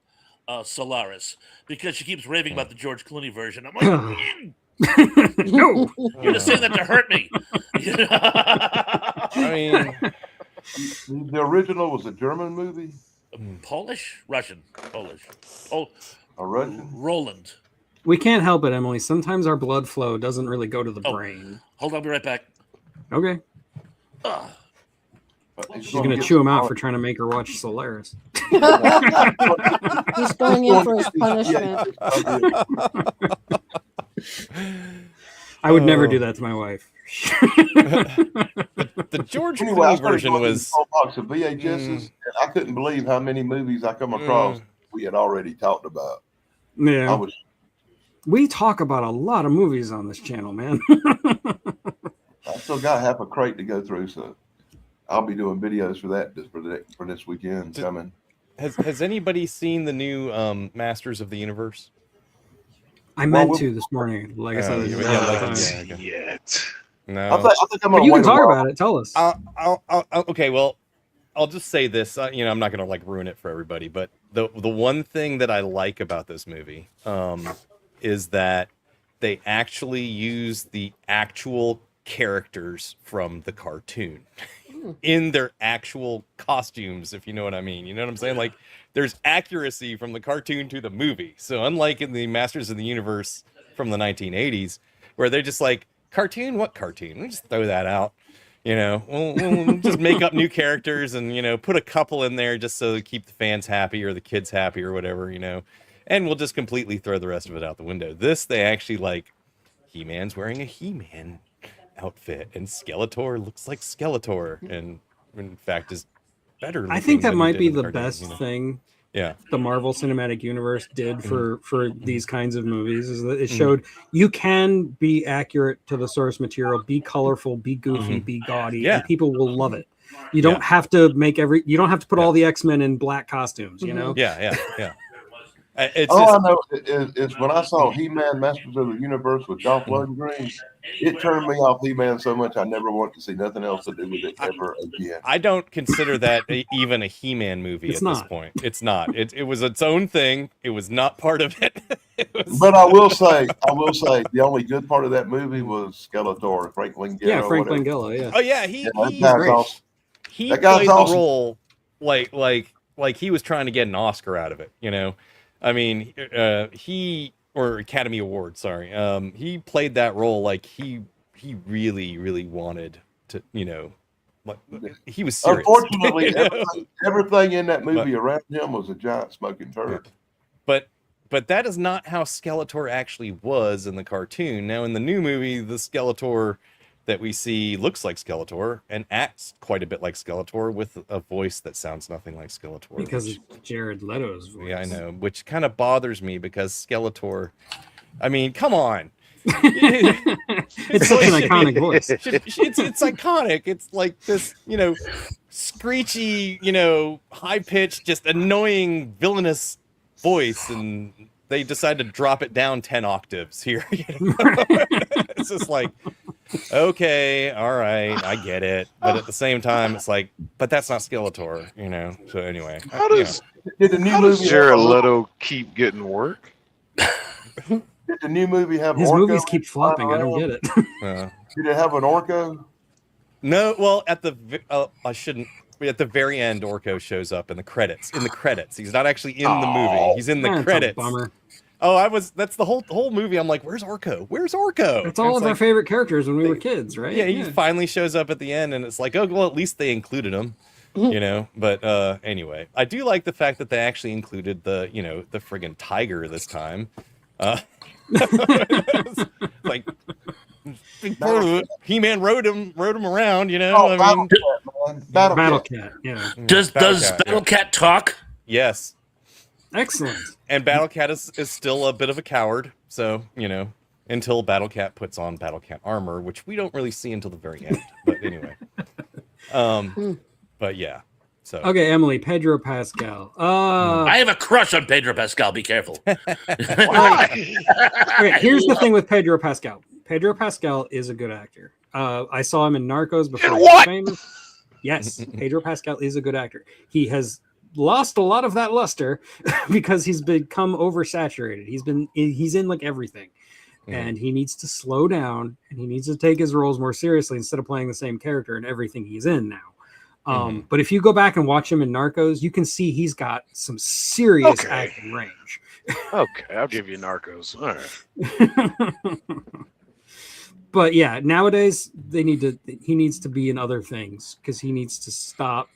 Solaris because she keeps raving about the George Clooney version. I'm like, No. you're just saying that to hurt me. I mean, The original was a German movie, Polish, Russian, Polish. Oh, a Russian. Roland. We can't help it, Emily. Sometimes our blood flow doesn't really go to the Oh. brain. Hold on, I'll be right back. Okay. Ugh. He's She's gonna get chew him some out for trying to make her watch Solaris. He's going in for his punishment. I would never do that to my wife. The George Anyway, I Clooney started version going through was the whole box of VHSs, and I couldn't believe how many movies I come across we had already talked about. I Yeah, was we talk about a lot of movies on this channel, man. I still got half a crate to go through, so I'll be doing videos for that for this weekend coming. has anybody seen the new Masters of the Universe? I meant to this morning. Like I said, okay. Yet. No. I think I'm but gonna you can wait a talk while. about it. Tell us. Okay, well, I'll just say this. I'm not gonna like ruin it for everybody, but the one thing that I like about this movie is that they actually use the actual characters from the cartoon in their actual costumes, if you know what I mean. You know what I'm saying? Like, there's accuracy from the cartoon to the movie. So unlike in the Masters of the Universe from the 1980s, where they're just like, cartoon? What cartoon? We'll just throw that out. We'll just make up new characters and, put a couple in there just so to keep the fans happy or the kids happy or whatever, and we'll just completely throw the rest of it out the window. This, they actually like, He-Man's wearing a He-Man outfit and Skeletor looks like Skeletor and in fact is better. I think that looking than he might did be in the cartoon, best thing Yeah. the Marvel Cinematic Universe did for these kinds of movies is that it showed you can be accurate to the source material, be colorful, be goofy, be gaudy, and people will love it. You don't have to you don't have to put all the X-Men in black costumes, you know? Yeah. It's All just, I know is when I saw He-Man Masters of the Universe with Dolph Lundgren, it turned me off He-Man so much I never want to see nothing else to do with it ever again. I don't consider that even a He-Man movie It's at this not. point. It's not. It was its own thing. It was not part of it. But I will say, the only good part of that movie was Skeletor, Frank Langella. Yeah, Frank whatever. Langella, yeah. Oh yeah, Yeah, he that guy's great. awesome. he That guy's played the awesome. role like he was trying to get an Oscar out of it, I mean, or Academy Award, sorry. He played that role like he really, really wanted to, like he was serious. Unfortunately, you know? everything in that movie around him was a giant smoking turd. But that is not how Skeletor actually was in the cartoon. Now in the new movie, the Skeletor that we see looks like Skeletor and acts quite a bit like Skeletor with a voice that sounds nothing like Skeletor. Because which- of Jared Leto's voice. yeah, I know, which kind of bothers me because Skeletor, I mean, come on. It's such an iconic voice. It's iconic. It's like this, screechy, high-pitched, just annoying, villainous voice, and they decide to drop it down 10 octaves here. It's just like, okay, all right, I get it, but at the same time, it's like, but that's not Skeletor, So anyway, How does Did the new how does movie Jared Leto keep getting work? Did the new movie have His Orko movies keep flopping. I don't get it. Did it have an Orko? No, well, at the very end, Orko shows up in the credits. He's not actually in the movie. He's in the That's a credits. bummer. Oh, that's the whole movie. I'm like, where's Orko? Where's Orko? It's all of our favorite characters when we were kids, right? Yeah, he finally shows up at the end, and it's like, oh, well, at least they included him, But anyway, I do like the fact that they actually included the friggin' tiger this time. Like, He-Man rode him around, Oh, I mean, Battle Cat. Battle Cat, yeah. Does Cat, Battle Cat talk? yes. Excellent. And Battle Cat is still a bit of a coward, so until Battle Cat puts on Battle Cat armor, which we don't really see until the very end. But anyway, but yeah. So Okay, Emily, Pedro Pascal. I have a crush on Pedro Pascal. Be careful. Okay, here's the thing with Pedro Pascal. Pedro Pascal is a good actor. I saw him in Narcos before he was famous. Yes, Pedro Pascal is a good actor. He has lost a lot of that luster because he's become oversaturated. He's in like everything. And he needs to slow down and he needs to take his roles more seriously instead of playing the same character in everything he's in now. But if you go back and watch him in Narcos, you can see he's got some serious acting range. Okay, I'll give you Narcos. All right. But yeah, nowadays he needs to be in other things because he needs to stop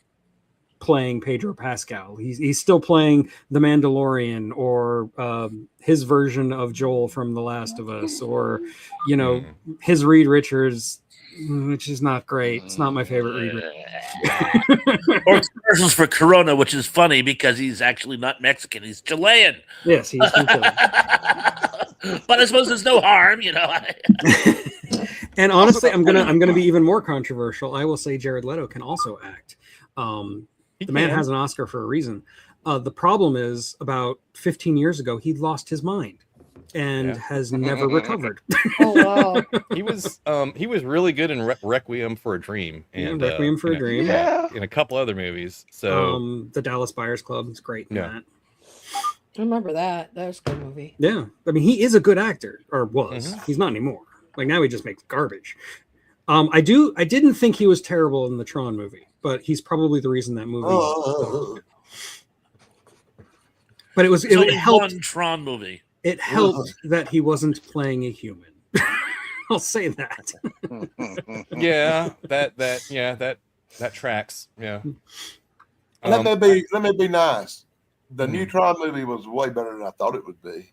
playing Pedro Pascal. He's still playing the Mandalorian or his version of Joel from The Last of Us, or his Reed Richards, which is not great. It's not my favorite Reed Richards. Or commercials for Corona, which is funny because he's actually not Mexican; he's Chilean. Yes, he's from Chile. But I suppose there's no harm, And honestly, I'm gonna be even more controversial. I will say Jared Leto can also act. The man has an Oscar for a reason. The problem is, about 15 years ago, he lost his mind and has never recovered. Oh wow! He was really good in Requiem for a Dream and Requiem for a Dream. in a couple other movies. So the Dallas Buyers Club is great in that. I remember that. That was a good movie. Yeah, I mean, he is a good actor, or was. He's not anymore. Like now, he just makes garbage. I didn't think he was terrible in the Tron movie, but he's probably the reason that movie. But it helped. One Tron movie. It helped that he wasn't playing a human. I'll say that. yeah, that tracks. Yeah. Let me be nice. The new Tron movie was way better than I thought it would be.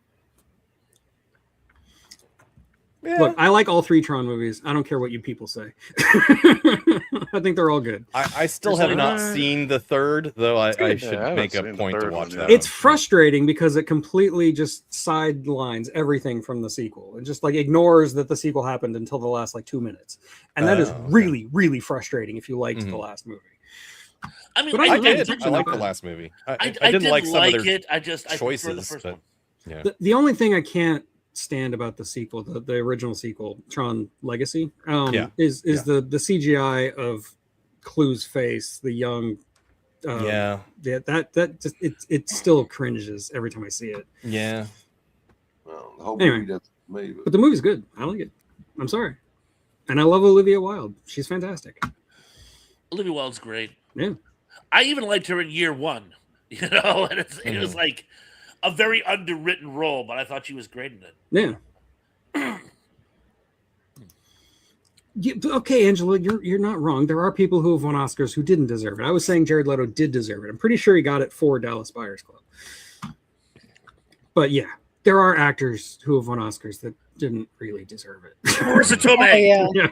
Yeah. Look, I like all three Tron movies. I don't care what you people say. I think they're all good. I still have not seen the third, though. I should make a point to watch that. It's frustrating because it completely just sidelines everything from the sequel. It just like ignores that the sequel happened until the last 2 minutes, and that is really, really frustrating if you liked the last movie. I mean, but I like the last movie. I didn't like some of their choices. The but, yeah. The only thing I can't stand about the sequel, the original sequel, Tron Legacy, is the CGI of Clue's face, the young. That just it still cringes every time I see it. Yeah. Well, the whole movie doesn't me, but the movie's good. I like it. I'm sorry, and I love Olivia Wilde. She's fantastic. Olivia Wilde's great. Yeah. I even liked her in Year One, and it was like a very underwritten role, but I thought she was great in it. Yeah. Okay, Angela, you're not wrong. There are people who have won Oscars who didn't deserve it. I was saying Jared Leto did deserve it. I'm pretty sure he got it for Dallas Buyers Club. But yeah, there are actors who have won Oscars that didn't really deserve it. Marissa Tomei. Yeah.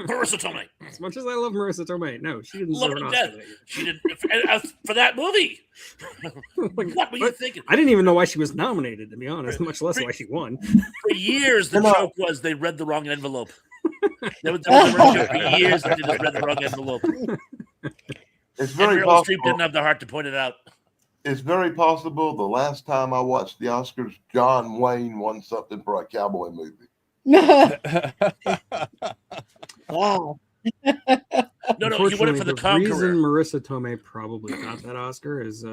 Marissa Tomei. As much as I love Marissa Tomei, no, she didn't deserve an Oscar. She did for that movie. What were you thinking? I didn't even know why she was nominated, to be honest, much less why she won. For years, the joke was they read the wrong envelope. That was the joke for years. They just read the wrong envelope. It's very Meryl possible. Streep didn't have the heart to point it out. It's very possible the last time I watched the Oscars, John Wayne won something for a cowboy movie. Wow. No, he won it for the reason Conqueror. Marissa Tomei probably got that Oscar is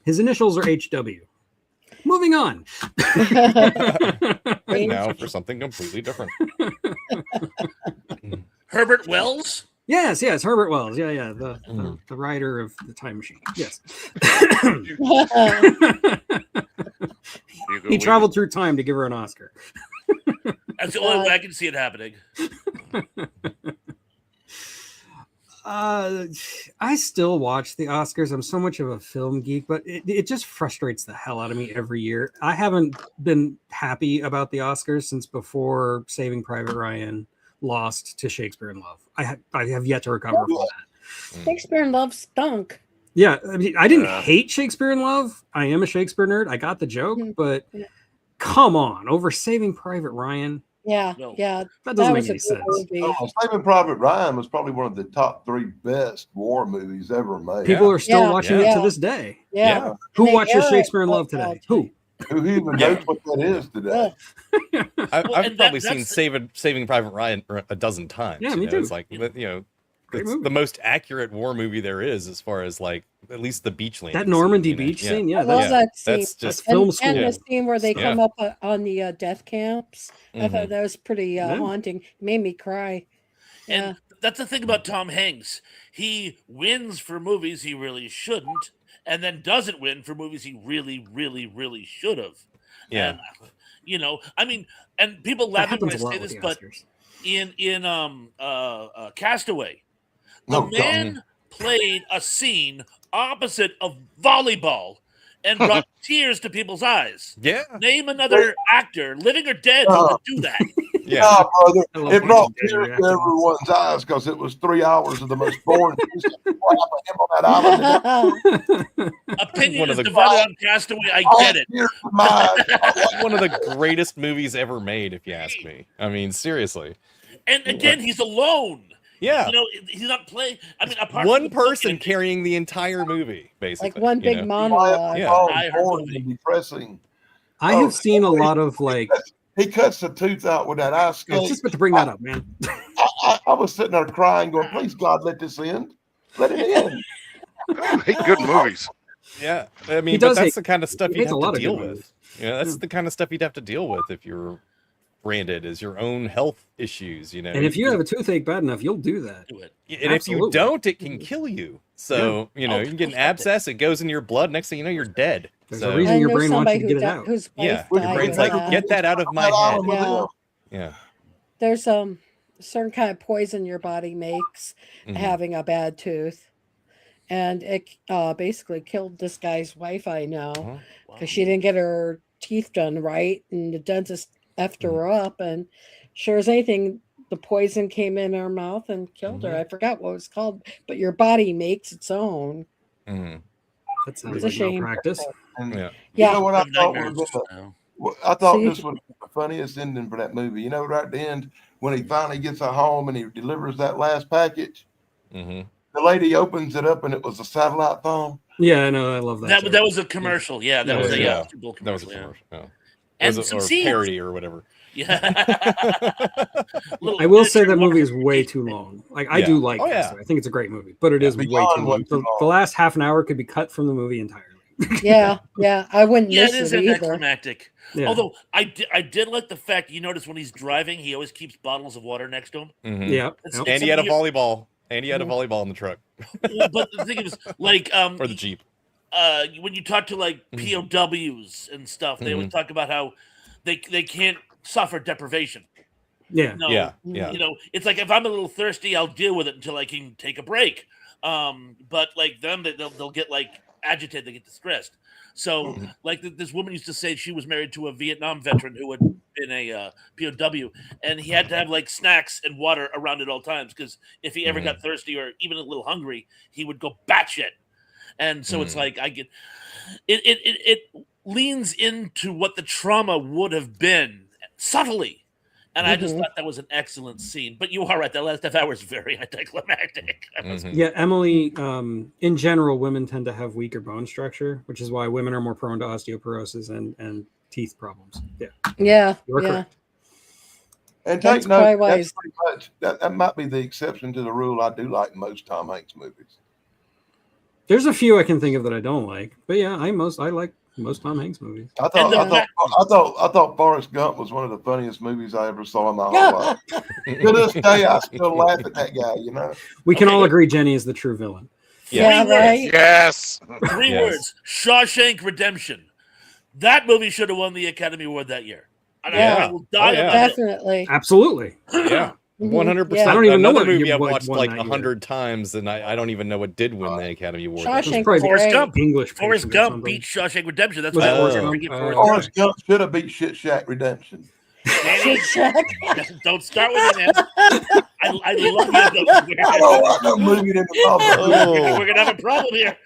his initials are HW. Moving on. And now for something completely different. Herbert Wells? Yes, Herbert Wells. Yeah, the writer of The Time Machine. Yes. He traveled through time to give her an Oscar. That's the only way I can see it happening. I still watch the Oscars. I'm so much of a film geek, but it just frustrates the hell out of me every year. I haven't been happy about the Oscars since before Saving Private Ryan lost to Shakespeare in Love. I have yet to recover from that. Shakespeare in Love stunk. Yeah, I mean, I didn't hate Shakespeare in Love. I am a Shakespeare nerd. I got the joke, but come on, over Saving Private Ryan. Yeah, No. yeah. That doesn't make was a any good sense. movie. Oh, Saving Private Ryan was probably one of the top 3 best war movies ever made. People are still Yeah, watching yeah. it to this day. Yeah. Who They watches air it Shakespeare in all Love the today? time. Who? Who even knows what that is today? I've and probably that's seen the- Saving Private Ryan a dozen times. Yeah, you me know? too. It's like, Great it's movie. the most accurate war movie there is, as far as at least the beach landing. That Normandy scene, Beach Yeah. scene? I Yeah, love that scene. That's just film and school. the scene where they come Yeah. up on the death camps. I thought that was pretty haunting. It made me cry. Yeah. And that's the thing about Tom Hanks. He wins for movies he really shouldn't, and then doesn't win for movies he really, really, really should have. Yeah. You know, I mean, and people That laugh at me when I happens a lot say with this, the but Oscars. in Castaway, the Oh, God. man played a scene opposite of volleyball and brought tears to people's eyes. Yeah. Name another actor, living or dead, who could do that. Yeah. Nah, brother, I love it brought watching Danny tears react to to this. everyone's eyes because it was 3 hours of the most boring piece of crap of him on that island. Opinion One of is the- divided on Castaway. I get it. Tears to my eyes. One of the greatest movies ever made, if you ask me. I mean, seriously. And again, he's alone. Yeah. You know, he's not playing. I mean, apart One from the person book, carrying the entire movie, basically. Like one you big know? monologue. Yeah. Oh, I heard boring movie. and depressing. I Oh, have seen a lot of like. He cuts the tooth out with that ice I was skate. just about to bring that up, man. I was sitting there crying, going, "Please, God, let this end. Let it end." I hate good movies. Yeah. I mean, does but that's hate- the kind of stuff he you'd hates a have lot to of deal good with. movies. You know, that's the kind of stuff you'd have to deal with if you're branded as your own health issues, you know. And if you have a toothache bad enough, you'll do that. Do it. and if you Absolutely. don't, it can kill you. So, you know, Oh, you can get an perfect. abscess, it goes into your blood, next thing you know, you're dead. There's So, a reason I your know brain wants somebody you to who get it di- out. whose wife Yeah. Your died brain's of like, that. get that out of my That head. island with Yeah. him. Yeah. There's a certain kind of poison your body makes Mhm. having a bad tooth, and it basically killed this guy's wife. I know Oh, because she didn't get her teeth done right, and the dentist effed her up, and sure as anything, the poison came in her mouth and killed her. I forgot what it was called, but your body makes its own. Mhm. That sounds It's a like shame. malpractice. And Yeah. you Yeah, know what I I have thought nightmares was just now. I thought See? this was the funniest ending for that movie. You know, right at the end when he finally gets at home and he delivers that last package, Mhm. the lady opens it up and it was a satellite phone. Yeah, I know. I love that. That joke. was a commercial. Yeah, that Yeah, was a yeah. Super Bowl That was a commercial. commercial. Yeah. And It was some or seeds. parody or whatever. Yeah. Little I will say miniature that movie is water- way too long. Like I Yeah. do like Oh, yeah. Castaway. I think it's a great movie, but it Yeah, is way beyond too way long. too The long. last half an hour could be cut from the movie entirely. yeah, yeah. I wouldn't Yeah, it miss is it either. anticlimactic. Yeah. Although I did like the fact you notice when he's driving, he always keeps bottles of water next to him. Mhm. yeah. It's- Yep. And he had a It's a volleyball. And he had a volleyball in the truck But the thing is, like, or the Jeep. when you talk to like POWs and stuff, they always talk about how they can't suffer deprivation. Yeah. No, Yeah. Yeah. you know, it's like if I'm a little thirsty, I'll deal with it until I can take a break. But like them, they'll get like agitated, they get distressed. So like this woman used to say she was married to a Vietnam veteran who had been a POW, and he had to have like snacks and water around at all times because if he ever got thirsty or even a little hungry, he would go batshit. And so it's like I get it leans into what the trauma would have been subtly. And I just thought that was an excellent scene. But you are right. That last half hour is very anticlimactic. Yeah, Emily, in general, women tend to have weaker bone structure, which is why women are more prone to osteoporosis and teeth problems. Yeah, Yeah, you're yeah. correct. And That's take note, probably why that's pretty much that might be the exception to the rule. I do like most Tom Hanks movies. There's a few I can think of that I don't like, but yeah, I like most Tom Hanks movies. I thought And the I thought Forrest Gump was one of the funniest movies I ever saw in my whole life. To this day, I still laugh at that guy. You know, We can Okay. all agree Jenny is the true villain. Yeah, Three right. Yes. Three Yes. words: Shawshank Redemption. That movie should have won the Academy Award that year. And Yeah. I will die Oh, yeah. about it. Definitely. Absolutely. Yeah. Mhm. 100%. Yeah. I don't even know Another what movie you- I've what watched won like that year. 100 times, and I don't even know what did win the Academy Award. that Shawshank year. Probably was great. Gump. English. Forrest Patient or Gump something. beat Shawshank Redemption. That's Was why it I was Forrest trying to Gump? get Forrest Okay. Forrest Gump should have beat Shit Shack Redemption. Danny, Shit Shack. don't start with me, man. I love you. I don't know movie in the public. Oh. We're gonna have a problem here.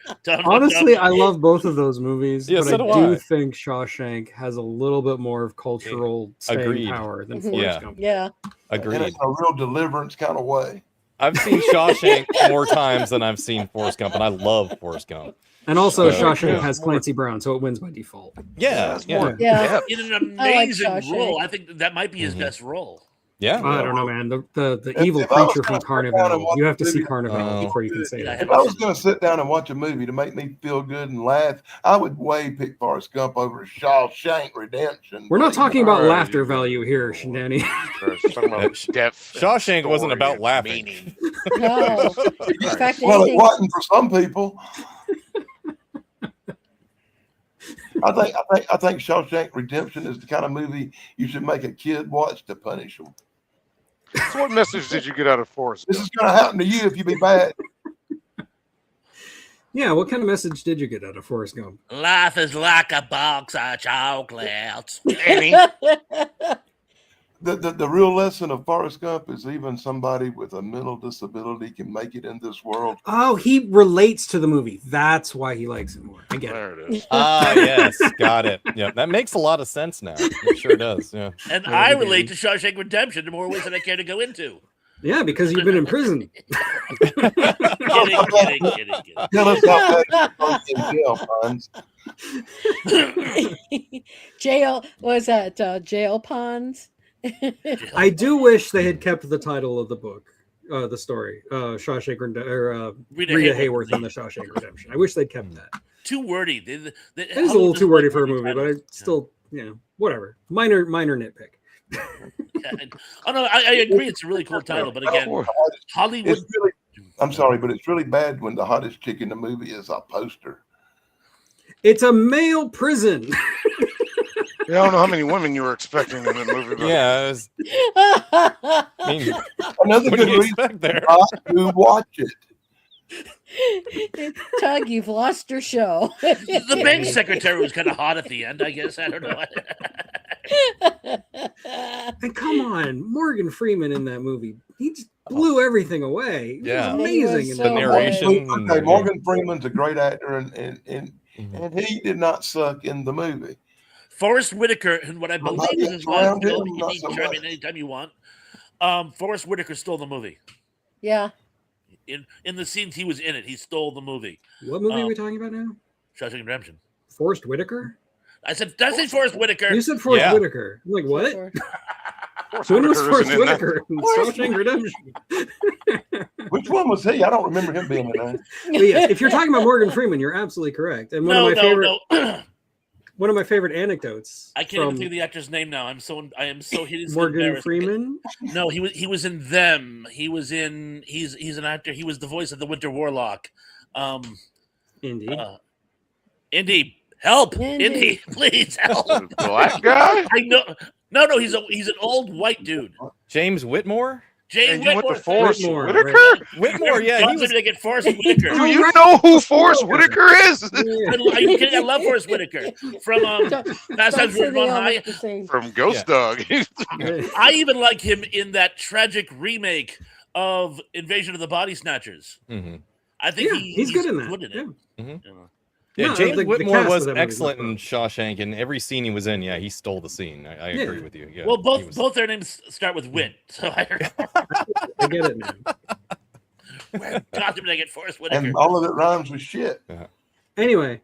Honestly, I love both of those movies, Yeah, but so do I do I. think Shawshank has a little bit more of cultural staying Agreed. power than Mhm. Forrest Yeah. Gump. Yeah. And Agreed. it's a real deliverance kind of way. I've seen Shawshank more times than I've seen Forrest Gump, and I love Forrest Gump. And also, So, Shawshank yeah. has Clancy Brown, so it wins by default. Yeah. That's Yeah. more Yeah. depth. in an I like amazing Shawshank. role. I think that might be his best role. Yeah. I don't know, man. The If- evil if I was creature from gonna sit down and Carnival. watch You have to the see movie- Carnival Oh. before you can say Yeah, that. If I was going to sit down and watch a movie to make me feel good and laugh, I would way pick Forrest Gump over Shawshank Redemption. We're not talking about Alright. laughter value here, Danny. We're talking about depth. and Shawshank wasn't story about and laughing. meaning. No. In fact, Well, it anything, wasn't for some people. I think Shawshank Redemption is the kind of movie you should make a kid watch to punish them. So what message did you get out of Forrest This Gump? is going to happen to you if you be bad. Yeah, what kind of message did you get out of Forrest Gump? Life is like a box of chocolates. Annie? The real lesson of Forrest Gump is even somebody with a mental disability can make it in this world. Oh, he relates to the movie. That's why he likes it more. I get it. There it is. Ah, yes, got it. Yeah, that makes a lot of sense now. It sure does. Yeah. And Yeah, I we relate did. to Shawshank Redemption in more ways than I care to go into. Yeah, because you've been in prison. Kidding. Tell us how bad you in jail, Pons. Jail was that jail ponds? I do wish they had kept the title of the book, the story, Shawshank Rita Rita Hayworth. Hayworth and the Shawshank Redemption. I wish they'd kept that. Too wordy. It is a little too wordy for a movie, but I still, whatever. Minor nitpick. Oh no, I agree. It's a really cool title, but again, Hollywood. It's really, I'm sorry, but it's really bad when the hottest chick in the movie is a poster. It's a male prison. Yeah, I don't know how many women you were expecting in that movie. But Yeah, I mean, Another what good do you reason expect there? not to watch it. Tug, you've lost your show. The bank secretary was kind of hot at the end, I guess. I don't know. And come on, Morgan Freeman in that movie, he just blew everything away. It Yeah. was amazing. He was in so that The movie. narration. and Okay, the- Morgan Freeman's a great actor, and Mhm. he did not suck in the movie. Forrest Whitaker, and what I Well, believe is his wife, around Bill, him, you not need so to chime much. in anytime you want. Forrest Whitaker stole the movie. Yeah. In the scenes he was in it, he stole the movie. What movie are we talking about now? Shawshank Redemption. Forrest Whitaker? I said, did I say Forrest Whitaker? You said Forrest Yeah. Whitaker. I'm like, what? Forrest When was Whitaker Forrest isn't in that. Whitaker in Shawshank Redemption? Which one was he? I don't remember him being in that. But yes, if you're talking about Morgan Freeman, you're absolutely correct. And one of my favorite one of my favorite anecdotes I can't even from think of the actor's name now. I am so hideously Morgan embarrassed. Freeman. No, he was in Them. He's an actor. He was the voice of the Winter Warlock. Indeed. Indy, help! Indy. Indy, please help! The black guy? I know. No, he's an old white dude. James Whitmore? Jay And you went to Whitmore. Forrest Whitmore, Whitaker? Whitmore, yeah. He Wants was me to get Forrest Whitaker. Do you know who Forrest Whitaker is? Yeah. Are you kidding? I love Forrest Whitaker from Fast Times at Ridgemont High. From Ghost Dog. I even like him in that tragic remake of Invasion of the Body Snatchers. Mhm. I think Yeah, he's good in that. Good in it. Yeah. Mhm. You know. Yeah, No, James the Whitmore cast was of that movie was excellent not in Shawshank, and every scene he was in, yeah, he stole the scene. I Yeah. agree with you. Yeah, Well, he was- both their names start with Win, so I I get it now. got him to get Forrest Whitaker. And all of it rhymes with shit. Anyway,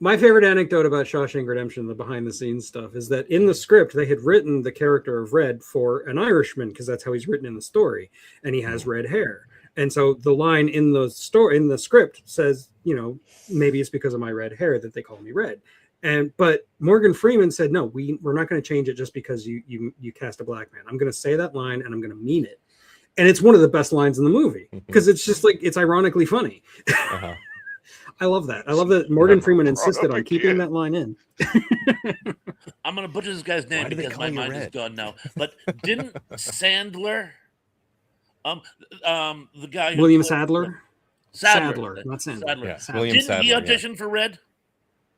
my favorite anecdote about Shawshank Redemption, the behind the scenes stuff, is that in the script they had written the character of Red for an Irishman because that's how he's written in the story, and he has red hair. And so the line in the script says, maybe it's because of my red hair that they call me Red. But Morgan Freeman said, no, we're not going to change it just because you cast a black man. I'm going to say that line and I'm going to mean it. And it's one of the best lines in the movie because it's just like, it's ironically funny. uh-huh. I love that. I love that Morgan Freeman insisted on Ironic, keeping yeah. that line in. I'm gonna butcher this guy's name Why do they because call my you mind is Red? gone now. But didn't Sandler, the guy who William played- Sadler? Sadler, not Sandler. Sadler. Yeah, Sadler. William Didn't he Sadler, yeah. audition for Red?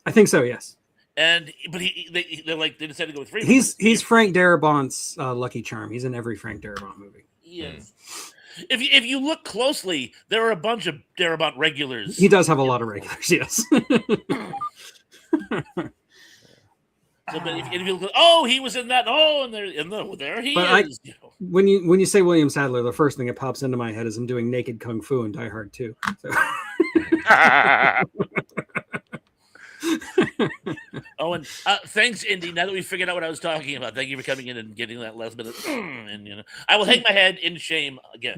I think so, yes. But they decided to go with Freeman. He's Frank Darabont's Lucky Charm. He's in every Frank Darabont movie. He is. If you look closely, there are a bunch of Darabont regulars. He does have a lot of regulars, yes. So, but if you look, oh, he was in that. Oh, and there he But is. When you say William Sadler, the first thing that pops into my head is him doing naked kung fu in Die Hard 2. So, Oh, and thanks, Indy. Now that we figured out what I was talking about, thank you for coming in and getting that last minute. And I will hang my head in shame again.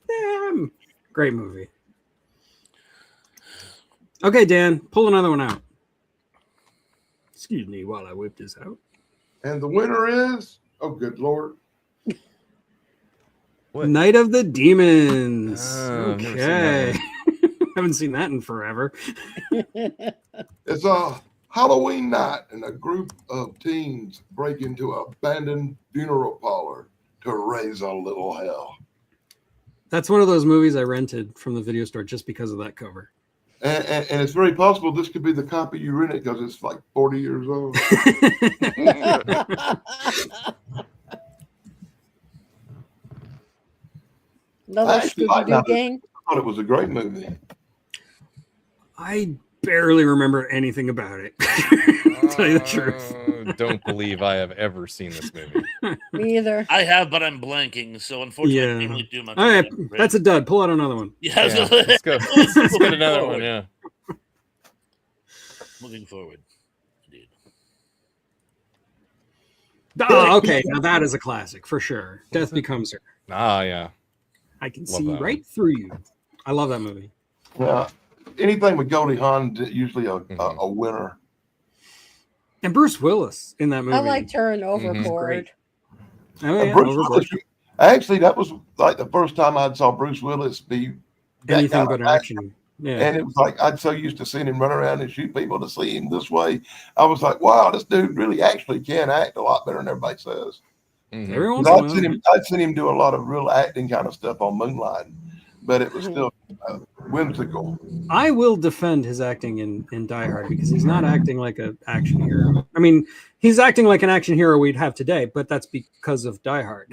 damn, great movie. Okay, Dan, pull another one out. Excuse me while I whip this out. And the winner is, oh, good Lord. What? Night of the Demons. Oh, I've never seen Okay. that Haven't seen that in forever. It's a Halloween night, and a group of teens break into an abandoned funeral parlor to raise a little hell. That's one of those movies I rented from the video store just because of that cover. And it's very possible this could be the copy you rented because it's like 40 years old. Another Actually, like Scooby-Doo that. gang. I thought it was a great movie. I barely remember anything about it. To tell you the truth. Don't believe I have ever seen this movie. Me either. I have, but I'm blanking. So unfortunately, I Yeah. can't really do much. All with right, that, right? that's a dud. Pull out another one. Yeah, Yeah, let's go. Let's get another one. Yeah. Moving forward. Indeed. Oh, okay. Now that is a classic for sure. Death Becomes Her. Ah, yeah. I can Love see that right through you. I love that movie. Anything with Goldie Hawn is usually a Mhm. winner. And Bruce Willis in that movie. I liked her in Overboard. Oh, And yeah, Bruce Overboard. Willis, actually, that was like the first time I saw Bruce Willis be that Anything kind but of action. Yeah. And it was like I'd so used to seeing him run around and shoot people to see him this way. I was like, wow, this dude really actually can act a lot better than everybody says. Mhm. Every once in a I'd while. seen him do a lot of real acting kind of stuff on Moonlight, but it was still whimsical. I will defend his acting in Die Hard because he's not acting like an action hero. I mean, he's acting like an action hero we'd have today, but that's because of Die Hard.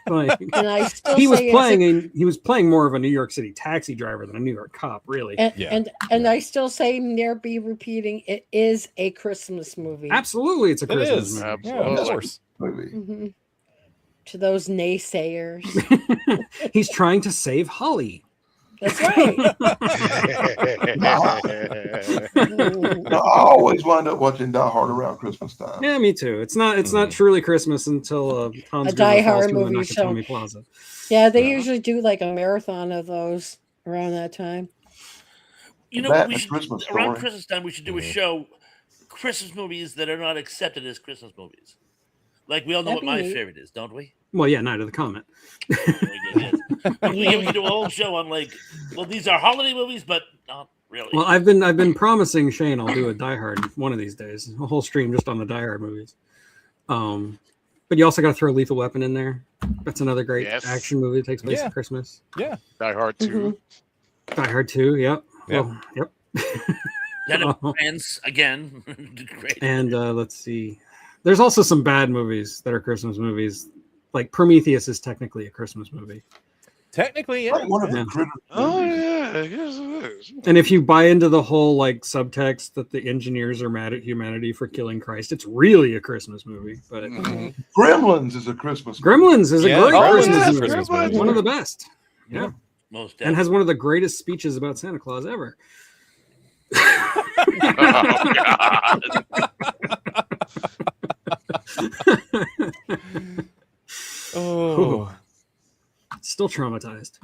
Like, And I still he was say he was playing more of a New York City taxi driver than a New York cop, really. and I still say ne'er be repeating. It is a Christmas movie. Absolutely, it's a It Christmas is. movie. Yeah, of Absolutely. course. Movie. hmm To those naysayers, He's trying to save Holly. that's right. No, I always wind up watching Die Hard around Christmas time. Yeah, me too. It's not truly Christmas until Hans A Die Gruber falls Hard to the movie show. Nakatomi Plaza. Yeah, they usually do like a marathon of those around that time. You know, That we and should, Christmas around Story. Christmas time, we should do a show, Christmas movies that are not accepted as Christmas movies. Like we all know That'd what be my neat. favorite is, don't we? Well, yeah, Night of the Comet. We can do a whole show on like, well, these are holiday movies, but not really. Well, I've been promising Shane I'll do a Die Hard one of these days, a whole stream just on the Die Hard movies. But you also got to throw Lethal Weapon in there. That's another great Yes. action movie that takes place Yeah. at Christmas. Die Hard 2. Die Hard 2, yep. Yep. Well, yep. Dead Friends again. Great. And let's see. There's also some bad movies that are Christmas movies. Like Prometheus is technically a Christmas movie. Technically, yeah. Like one of the Yeah. critters. Oh, yeah. I guess it is. And if you buy into the whole like subtext that the engineers are mad at humanity for killing Christ, it's really a Christmas movie. But Mhm. Gremlins is a Christmas movie. Gremlins is a Yeah, great Gremlins Christmas is a movie. Christmas movie. One of the best. Yeah. Most And definitely. has one of the greatest speeches about Santa Claus ever. Oh, God. Oh, Still traumatized.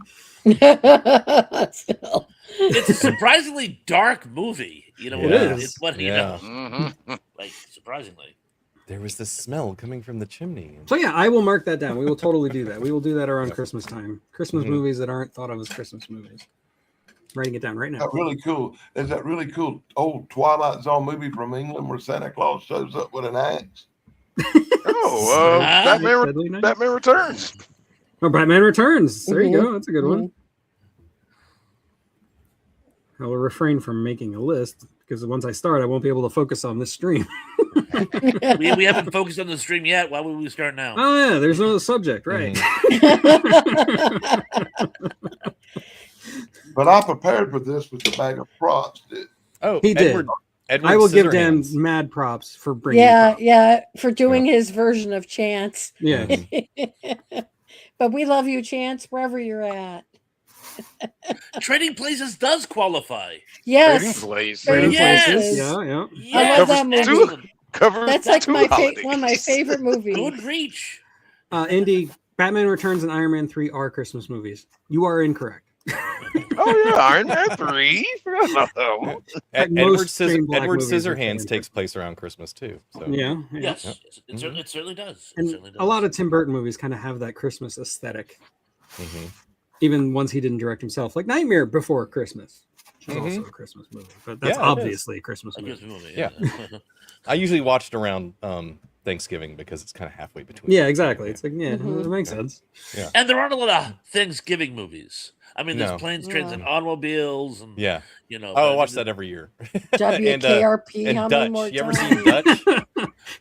Still. It's a surprisingly dark movie. You know, It is. it's what Yeah. Mhm. like surprisingly. there was the smell coming from the chimney. So yeah, I will mark that down. We will totally do that. We will do that around Christmas time. Christmas Mhm. movies that aren't thought of as Christmas movies. Writing it down right now. That really cool. There's that really cool old Twilight Zone movie from England where Santa Claus shows up with an axe. Oh, Deadly Night? Batman Returns. Oh, Batman Returns. There you Mhm. go. That's a good one. I will refrain from making a list because once I start, I won't be able to focus on this stream. We haven't focused on the stream yet. Why would we start now? Oh yeah, there's no subject, right? But I prepared for this with a bag of props. Oh, He did. Edward I will give Dan Scissorhands. mad props for bringing. Yeah, props. yeah, for doing his version of Chance. Yeah. But we love you, Chance, wherever you're at. Trading Places does qualify. Trading Yes, Place. Trading Yes. Places. Yeah, yeah. Yes, love that movie. excellent. Covers That's like two my holidays. one of my favorite movies. Good reach. Indy, Batman Returns and Iron Man 3 are Christmas movies. You are incorrect. Oh, yeah. Iron Man 3. Forgot about that one. Like Edward, most stained black Edward movies are Scissorhands Christmas. takes place around Christmas too. So. Yeah, yeah. Yes, Yep. it certainly does. It And certainly does. a lot of Tim Burton movies kind of have that Christmas aesthetic. Mhm. even ones he didn't direct himself, like Nightmare Before Christmas, which is Mhm. also a Christmas movie, but that's Yeah, it is. obviously a Christmas I guess movie. movie. Yeah. I usually watched around Thanksgiving because it's kind of halfway between. Yeah, exactly. It's like, Mhm. it makes Yeah. sense. And there aren't a lot of Thanksgiving movies. I mean, there's No. planes, trains, and Yeah. automobiles, and Yeah. you know. Oh, but I mean, watch that every year. WKRP, and how Dutch. many more You ever times? seen Dutch?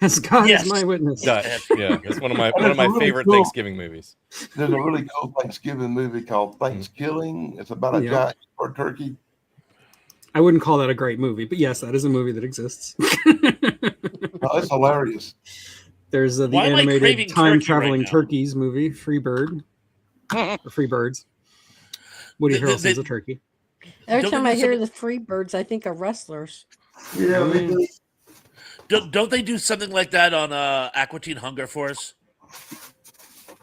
As God Yes. is my witness. Dutch. Yeah, it's one of my And it's really favorite cool. Thanksgiving movies. There's a really cool Thanksgiving movie called Thanksgiving. It's about a Yeah. giant or turkey. I wouldn't call that a great movie, but yes, that is a movie that exists. Oh, it's hilarious. There's the Why am I animated craving time turkey traveling right now? turkeys movie, Free Bird, or Free Birds. Woody The- Harrelson's the- a turkey. Every Don't time they I do hear something- the free birds, I think of wrestlers. Yeah, they do. Don't they do something like that on Aqua Teen Hunger Force?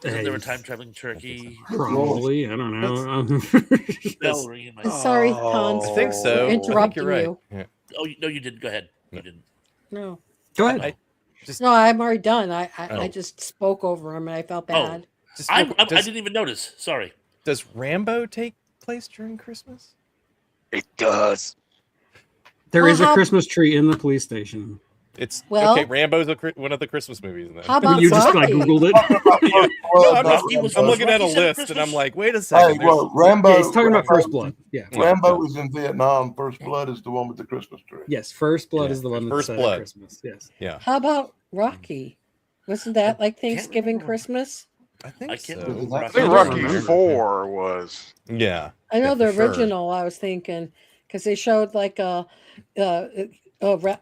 Isn't there a time traveling turkey? Probably, I don't know. Bell ringing in my. Sorry, Hans, I think for so. I think interrupting you're right. you. Yeah. Oh, no, you didn't. Go ahead. You No. didn't. No, Go ahead. I- no, I'm already done. I Oh. just spoke over him and I felt Oh. bad. Just I look, does, didn't even notice. Sorry. does Rambo take place during Christmas? It does. There is a Well, how- Christmas tree in the police station. It's Well- okay. Rambo's one of the Christmas movies. Then. How about You just like Rocky? Googled it. No, I'm, Rocky was I'm looking at a Rocky Seven list and Christmas? I'm like, wait a Hey, second. there's- well, Rambo. Yeah, he's talking about Rambo- First Blood. Yeah. Rambo was in Vietnam. First Blood is the one with the Christmas tree. Yes, First Blood Yeah, is the one that's First set Blood. at Christmas. Yes. yeah, How about Rocky? Wasn't that like Thanksgiving, remember. Christmas? I think I can't so. remember I I Rocky. think don't Rocky remember. 4 was. Yeah, I know Yeah, the for sure. original. I was thinking because they showed like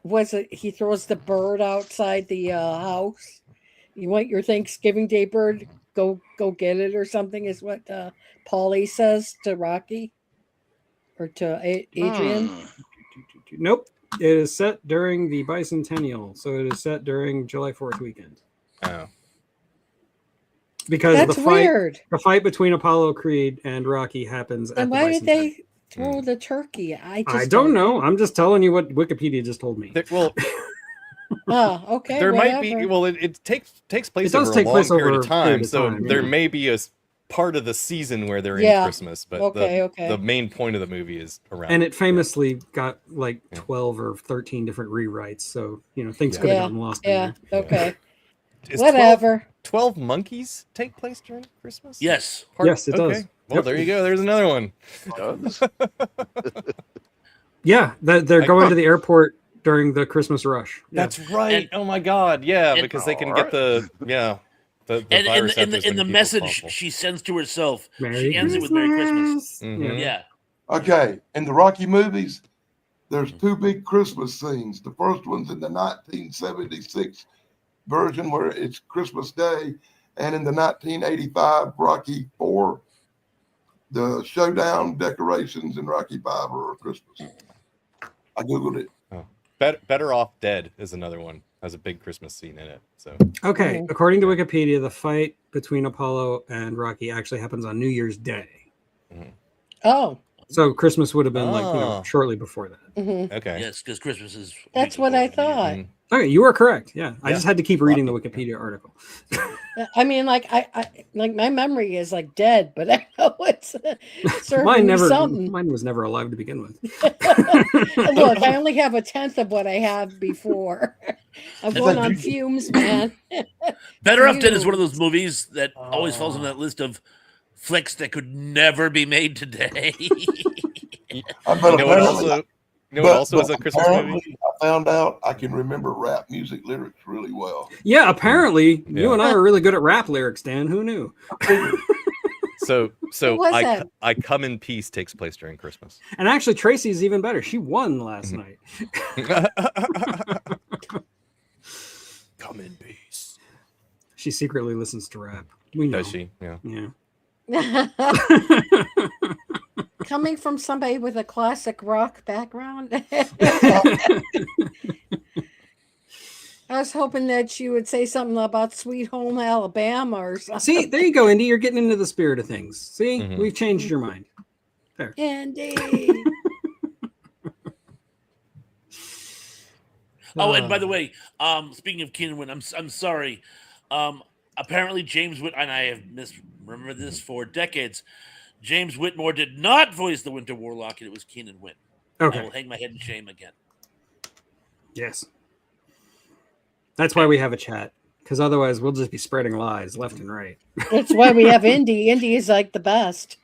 was it? He throws the bird outside the house. You want your Thanksgiving Day bird? Go get it or something. Is what Paulie says to Rocky or to Adrian. Hmm. Nope. It is set during the bicentennial, so it is set during July 4th weekend. oh, Because That's weird. the fight between Apollo Creed and Rocky happens Then at why the did bicentennial. they throw the turkey? I don't know. I'm just telling you what Wikipedia just told me. well, Oh, okay. there might be. whatever. Well, it takes place It does over take a long place over period a of time, period of so time, there yeah. may be a part of the season where they're Yeah. in Christmas, but Okay, okay. the main point of the movie is around. And it famously got like Yeah. 12 or 13 different rewrites, so things could Yeah. have gotten lost. in Yeah. there. Okay. Is Whatever. 12 Monkeys take place during Christmas? Yes. Yes, it does. Well, Yep. there you go. There's another one. Yeah, they're Like, going huh. to the airport during the Christmas rush. Yeah. That's right. And- oh my God. Yeah, and- because they can get the the And virus out in to as the many people as message possible. she sends to herself, Merry she ends it with Merry Christmas. Mhm. Yeah. Okay, in the Rocky movies, there's two big Christmas scenes. The first one's in the 1976 version where it's Christmas Day, and in the 1985 Rocky 4, the showdown decorations in Rocky 5 are Christmas. I googled it. Better Off Dead is another one. Has a big Christmas scene in it. So Okay, Mhm. according to Wikipedia, the fight between Apollo and Rocky actually happens on New Year's Day. Oh. So Christmas would have been Ah. shortly before that. Mhm. okay. Yes, because Christmas is. a That's week what I before New Year's. thought. Mm. Okay, you are correct. Yeah, I Yeah. just had to keep reading the Wikipedia article. I mean, like I like my memory is like dead, but I know it's serving Mine me never. something. Mine was never alive to begin with. Look, I only have a tenth of what I have before. I'm going on fumes, man. Better Off Dead is You. one of those movies that always falls on that list of flicks that could never be made today. But You know what apparently- also? You know what also is a Christmas apparently movie? I found out I can remember rap music lyrics really well. Yeah, apparently you Yeah. and I are really good at rap lyrics, Dan. Who knew? So was that? I Come in Peace takes place during Christmas. And actually, Tracy's even better. She won last night. Come in peace. She secretly listens to rap. We know. Does she? Yeah. Yeah. Coming from somebody with a classic rock background, I was hoping that you would say something about Sweet Home Alabama or something. See, there you go, Indy. You're getting into the spirit of things. See, Mhm. we've changed your mind. Andy. Oh, and by the way, speaking of Keenan Wynn, I'm sorry. Apparently, James Wood and I have remember this for decades. James Whitmore did not voice the Winter Warlock, and it was Keenan Wynn. I Okay. will hang my head in shame again. Yes. That's why we have a chat, because otherwise we'll just be spreading lies left and right. That's why we have Indy. Indy is like the best.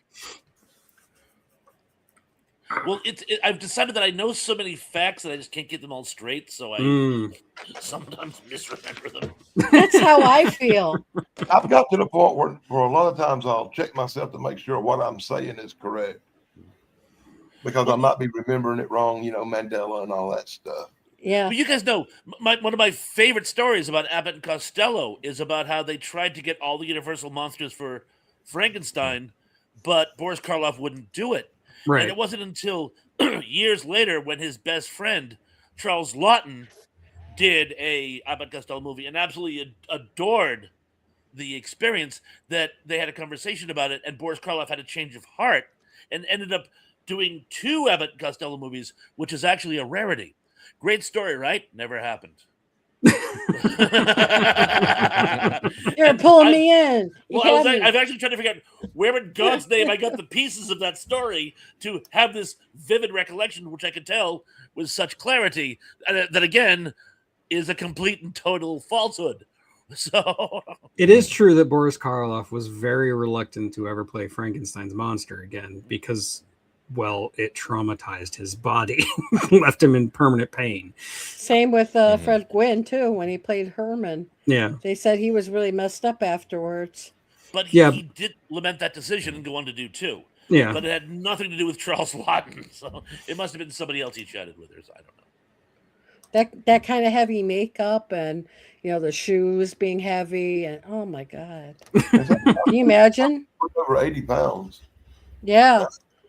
Well, I've decided that I know so many facts that I just can't get them all straight, so I Mm. sometimes misremember them. That's how I feel. I've got to the point where a lot of times I'll check myself to make sure what I'm saying is correct. Because I might be remembering it wrong, Mandela and all that stuff. Yeah. But you guys know, one of my favorite stories about Abbott and Costello is about how they tried to get all the Universal monsters for Frankenstein, but Boris Karloff wouldn't do it. Right. And it wasn't until years later when his best friend, Charles Lawton, did a Abbott and Costello movie and absolutely adored the experience that they had a conversation about it, and Boris Karloff had a change of heart and ended up doing 2 Abbott and Costello movies, which is actually a rarity. Great story, right? Never happened. You're pulling me in. You Well, had me. I've actually tried to figure out where in God's name I got the pieces of that story to have this vivid recollection, which I could tell with such clarity that again is a complete and total falsehood. So It is true that Boris Karloff was very reluctant to ever play Frankenstein's monster again because, well, it traumatized his body, left him in permanent pain. Same with Fred Gwynn, too, when he played Herman. Yeah. They said he was really messed up afterwards. but Yeah. he did lament that decision and go on to do 2. Yeah. But it had nothing to do with Charles Lawton. So it must have been somebody else he chatted with, or I don't know. That kind of heavy makeup and, the shoes being heavy. And oh, my God. Can you imagine? Over 80 pounds. Yeah.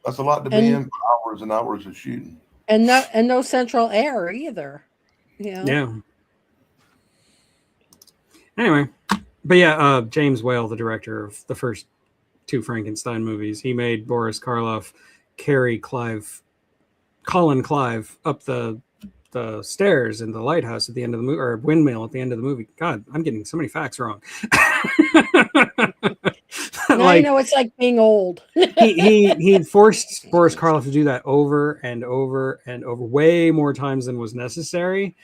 That's a lot to be in for hours and hours of shooting. And no central air either. Yeah. Anyway, but yeah, James Whale, the director of the first 2 Frankenstein movies, he made Boris Karloff carry Colin Clive up the stairs in the lighthouse at the end of the movie, or windmill at the end of the movie. God, I'm getting so many facts wrong. Now you know it's like being old. he forced Boris Karloff to do that over and over and over, way more times than was necessary,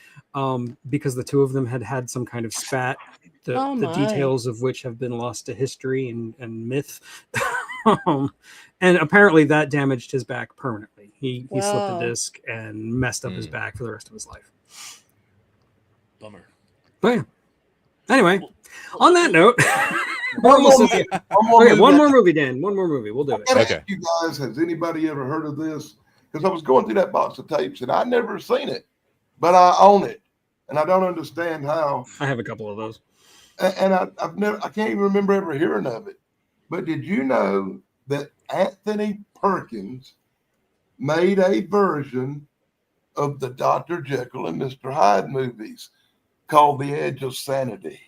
because the 2 of them had some kind of spat, the details of which have been lost to history and myth. And apparently that damaged his back permanently. He slipped a disc and messed up his back for the rest of his life. Bummer. But yeah. Anyway, on that note, One more movie, Dan. One more movie. We'll do it. Okay. You guys, has anybody ever heard of this? Because I was going through that box of tapes and I never seen it, but I own it, and I don't understand how. I have a couple of those, and I can't even remember ever hearing of it. But did you know that Anthony Perkins made a version of the Dr. Jekyll and Mr. Hyde movies called The Edge of Sanity?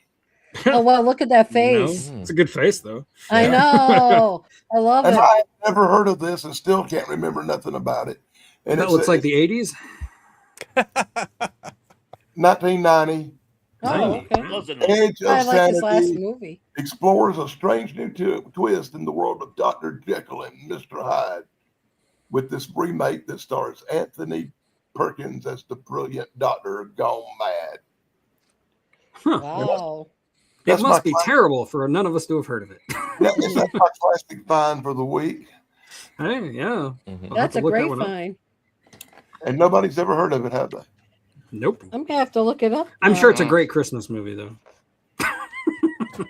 Oh, well, look at that face. It's a good face, though. I know. I love And it. I had never heard of this and still can't remember nothing about it. And That looks like the 80s. 1990. Oh, okay. Edge of I like his last Sanity movie. explores a strange new twist in the world of Dr. Jekyll and Mr. Hyde with this remake that stars Anthony Perkins as the brilliant doctor gone mad. Wow. It must be terrible for none of us to have heard of it. That's my classic find for the week. Hey, yeah. That's a great find. And nobody's ever heard of it, have they? Nope. I'm going to have to look it up. I'm sure it's a great Christmas movie, though.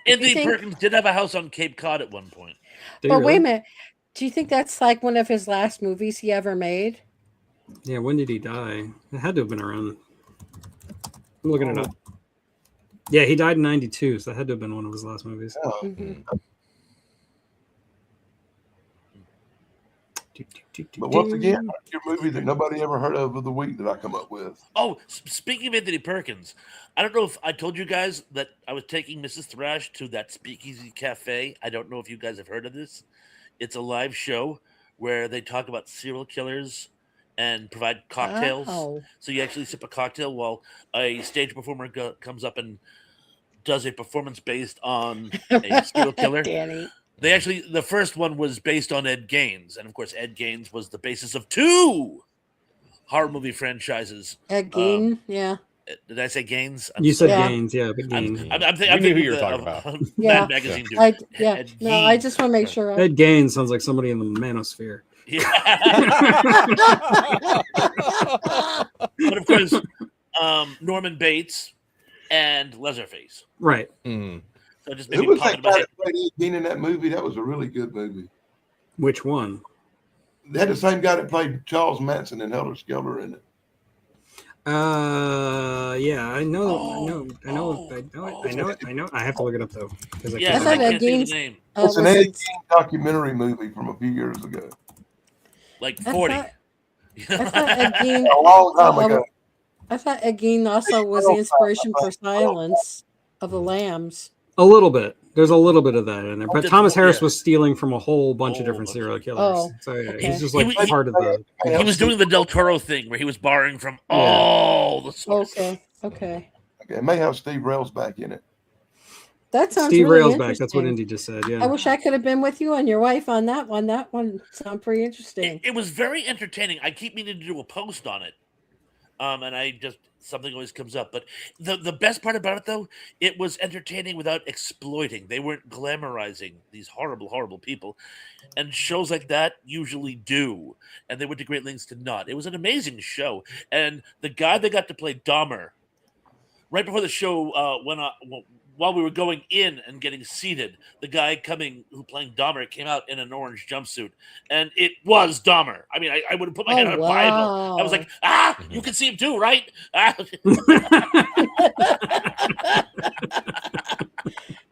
Anthony Perkins did have a house on Cape Cod at one point. But wait a minute. Do you think that's like one of his last movies he ever made? Yeah, when did he die? It had to have been around. I'm looking it up. Yeah, he died in 92, so that had to have been one of his last movies. But once again, your movie that nobody ever heard of the week that I come up with. Oh, speaking of Anthony Perkins, I don't know if I told you guys that I was taking Mrs. Thrash to that Speakeasy Cafe. I don't know if you guys have heard of this. It's a live show where they talk about serial killers and provide cocktails. Oh. So you actually sip a cocktail while a stage performer comes up and does a performance based on a serial killer. Danny. They actually, the first one was based on Ed Gaines, and of course, Ed Gaines was the basis of 2 horror movie franchises. Ed Gein, yeah. Did I say Gaines? You said Yeah. Gaines, yeah, but Gaines. I'm We thinking knew who you were of talking the- about. of Yeah. Mad Magazine. dude. Yeah. Ed No, I Gein. just want to make sure. Ed Gaines sounds like somebody in the manosphere. Yeah. But of course, Norman Bates and Leatherface. Right. Mm. So it just made Who me was pop that in my guy head. that played Ed Gein in that movie? That was a really good movie. Which one? They had the same guy that played Charles Manson in Helter Skelter in it. Yeah, I know. I have to look it up though, because I Yeah, I can't. thought I Ed can't think of Gein's- the name. It's an was Ed it- Gein documentary movie from a few years ago. Like I 40. thought Ed Gein. A long time ago. I thought Ed Gein also was the inspiration for Silence of the Lambs. A little bit. There's a little bit of that in there, but Just Thomas one, Harris yeah. was stealing from a whole bunch of Oh, different okay. serial killers. Oh, So yeah, okay. he's just He like was- part of the. He was doing the Del Toro thing where he was borrowing from Yeah. all the sources. Okay. Okay, it may have Steve Railsback in it. That sounds Steve really Railsback. That's what interesting. Indy just said. Yeah. I wish I could have been with you and your wife on that one. That one sounds pretty interesting. It was very entertaining. I keep meaning to do a post on it. And I just something always comes up. But the best part about it though, it was entertaining without exploiting. They weren't glamorizing these horrible, horrible people. And shows like that usually do. And they went to great lengths to not. It was an amazing show. And the guy that got to play Dahmer, right before the show went on, while we were going in and getting seated, the guy who playing Dahmer came out in an orange jumpsuit, and it was Dahmer. I mean, I would have put my hand on a Bible. I was like, you can see him too, right?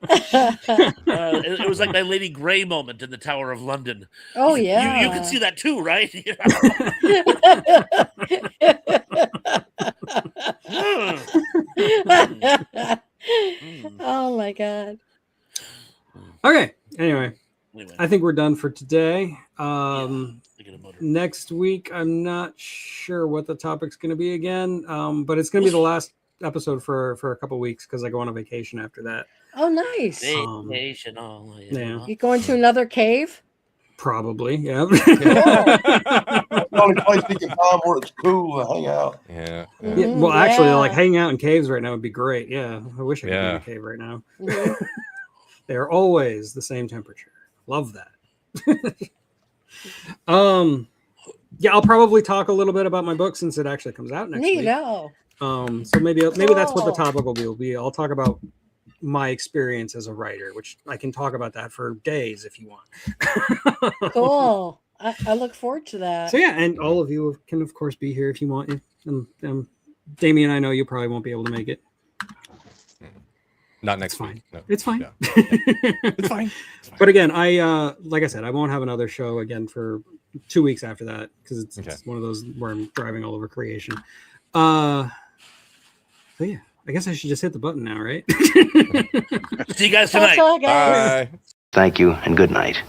It was like my Lady Grey moment in the Tower of London. Oh yeah. You can see that too, right? Oh my god. Okay. Anyway, Anyway, I think we're done for today. thinking of motor. Next week, I'm not sure what the topic's going to be again, but it's going to be the last episode for a couple weeks because I go on a vacation after that. Oh nice. Vacation, Yeah. You going to another cave? Probably, yeah. It's the only place you can find where it's cool to hang out. Yeah. Yeah, well, actually, Yeah. like hanging out in caves right now would be great. Yeah, I wish I could be in Yeah. a cave right now. Mhm. They're always the same temperature. Love that. Yeah, I'll probably talk a little bit about my book since it actually comes out next week. Neato. So maybe that's what the Cool. topic will be. I'll talk about my experience as a writer, which I can talk about that for days if you want. Cool. I look forward to that. So yeah, and all of you can of course be here if you want. And Damien, I know you probably won't be able to make it. Not next It's fine. week. No. It's fine. Yeah. It's fine. But again, I like I said, I won't have another show again for 2 weeks after that because it's one of those where I'm driving all over creation. So yeah, I guess I should just hit the button now, right? See you guys tonight. Okay, guys. Bye. Thank you and good night.